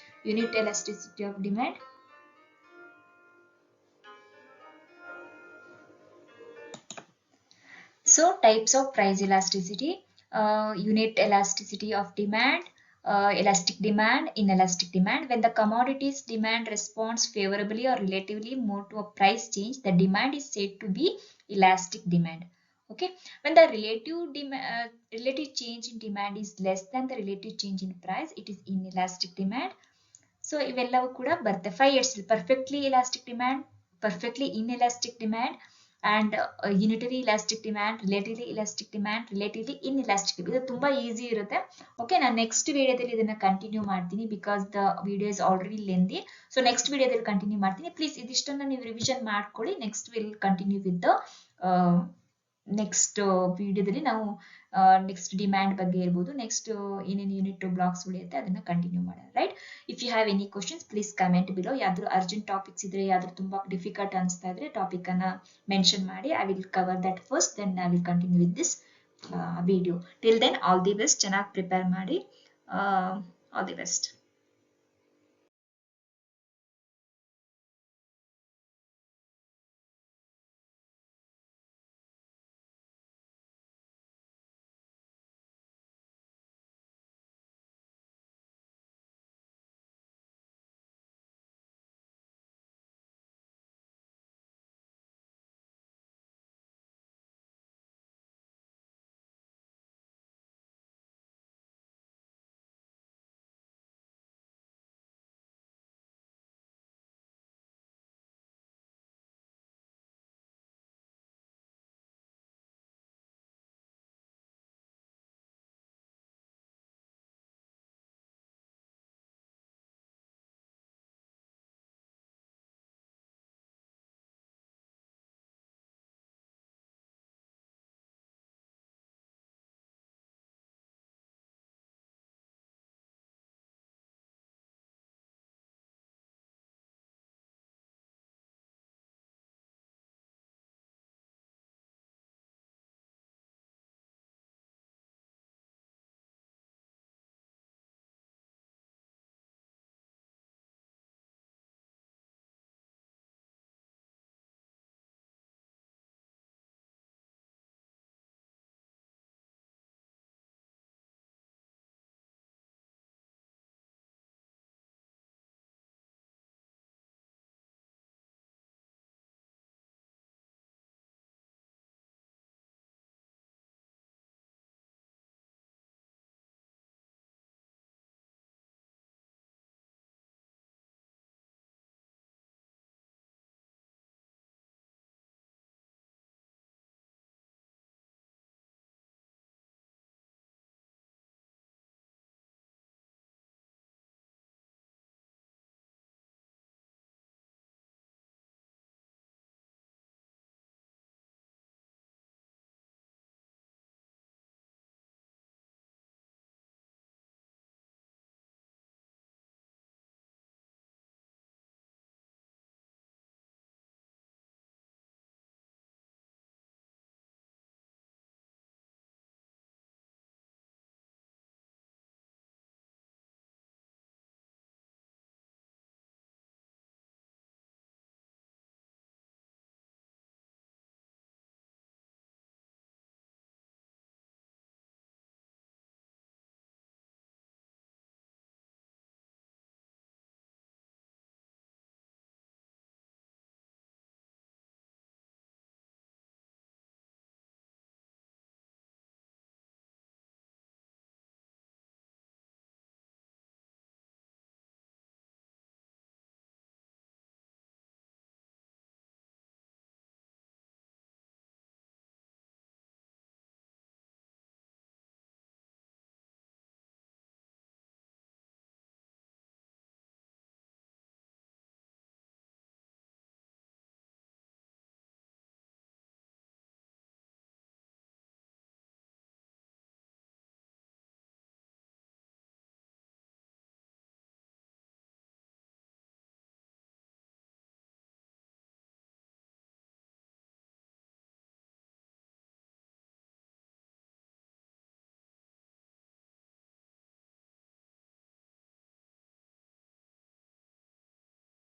Unit elasticity of demand, so types of price elasticity, unit elasticity of demand, elastic demand, inelastic demand. When the commodities demand responds favorably or relatively more to a price change, the demand is said to be elastic demand. Okay, when the relative change in demand is less than the relative change in price, it is inelastic demand. So ಇವೆಲ್ಲವೂ ಕೂಡ ಬರುತ್ತೆ. 5 years perfectly elastic demand, perfectly inelastic demand, and unitary elastic demand, relatively elastic demand, relatively inelastic. ಇದು ತುಂಬಾ easy ಇರುತ್ತೆ. Okay, ನಾನು next ವಿಡಿಯೋದಲ್ಲಿ ಇದನ್ನ continue ಮಾಡ್ತೀನಿ because the video is already lengthy. So next ವಿಡಿಯೋದಲ್ಲಿ ಕಂಟಿನ್ಯೂ ಮಾಡ್ತೀನಿ. ಪ್ಲೀಸ್ ಇದಿಷ್ಟನ್ನ ನೀವು ರಿವಿಷನ್ ಮಾಡ್ಕೊಳ್ಳಿ. Next will continue with the next ವಿಡಿಯೋದಲ್ಲಿ ನಾವು ನೆಕ್ಸ್ಟ್ ಡಿಮ್ಯಾಂಡ್ ಬಗ್ಗೆ ಇರ್ಬೋದು, ನೆಕ್ಸ್ಟ್ ಏನೇನು ಯೂನಿಟ್ ಬ್ಲಾಕ್ಸ್ ಉಳಿಯುತ್ತೆ ಅದನ್ನ ಕಂಟಿನ್ಯೂ ಮಾಡೋಣ. Right, if you have any questions please comment below. ಯಾವ್ದಾದ್ರು ಅರ್ಜೆಂಟ್ ಟಾಪಿಕ್ಸ್ ಇದ್ರೆ, ಯಾವ್ದಾದ್ರು ತುಂಬಾ ಡಿಫಿಕಲ್ಟ್ ಅನಿಸ್ತಾ ಇದ್ರೆ ಟಾಪಿಕ್ ಅನ್ನ ಮೆನ್ಷನ್ ಮಾಡಿ. I will cover that first, then I will continue with this video. Till then all the best. ಚೆನ್ನಾಗಿ prepare ಮಾಡಿ. All the best.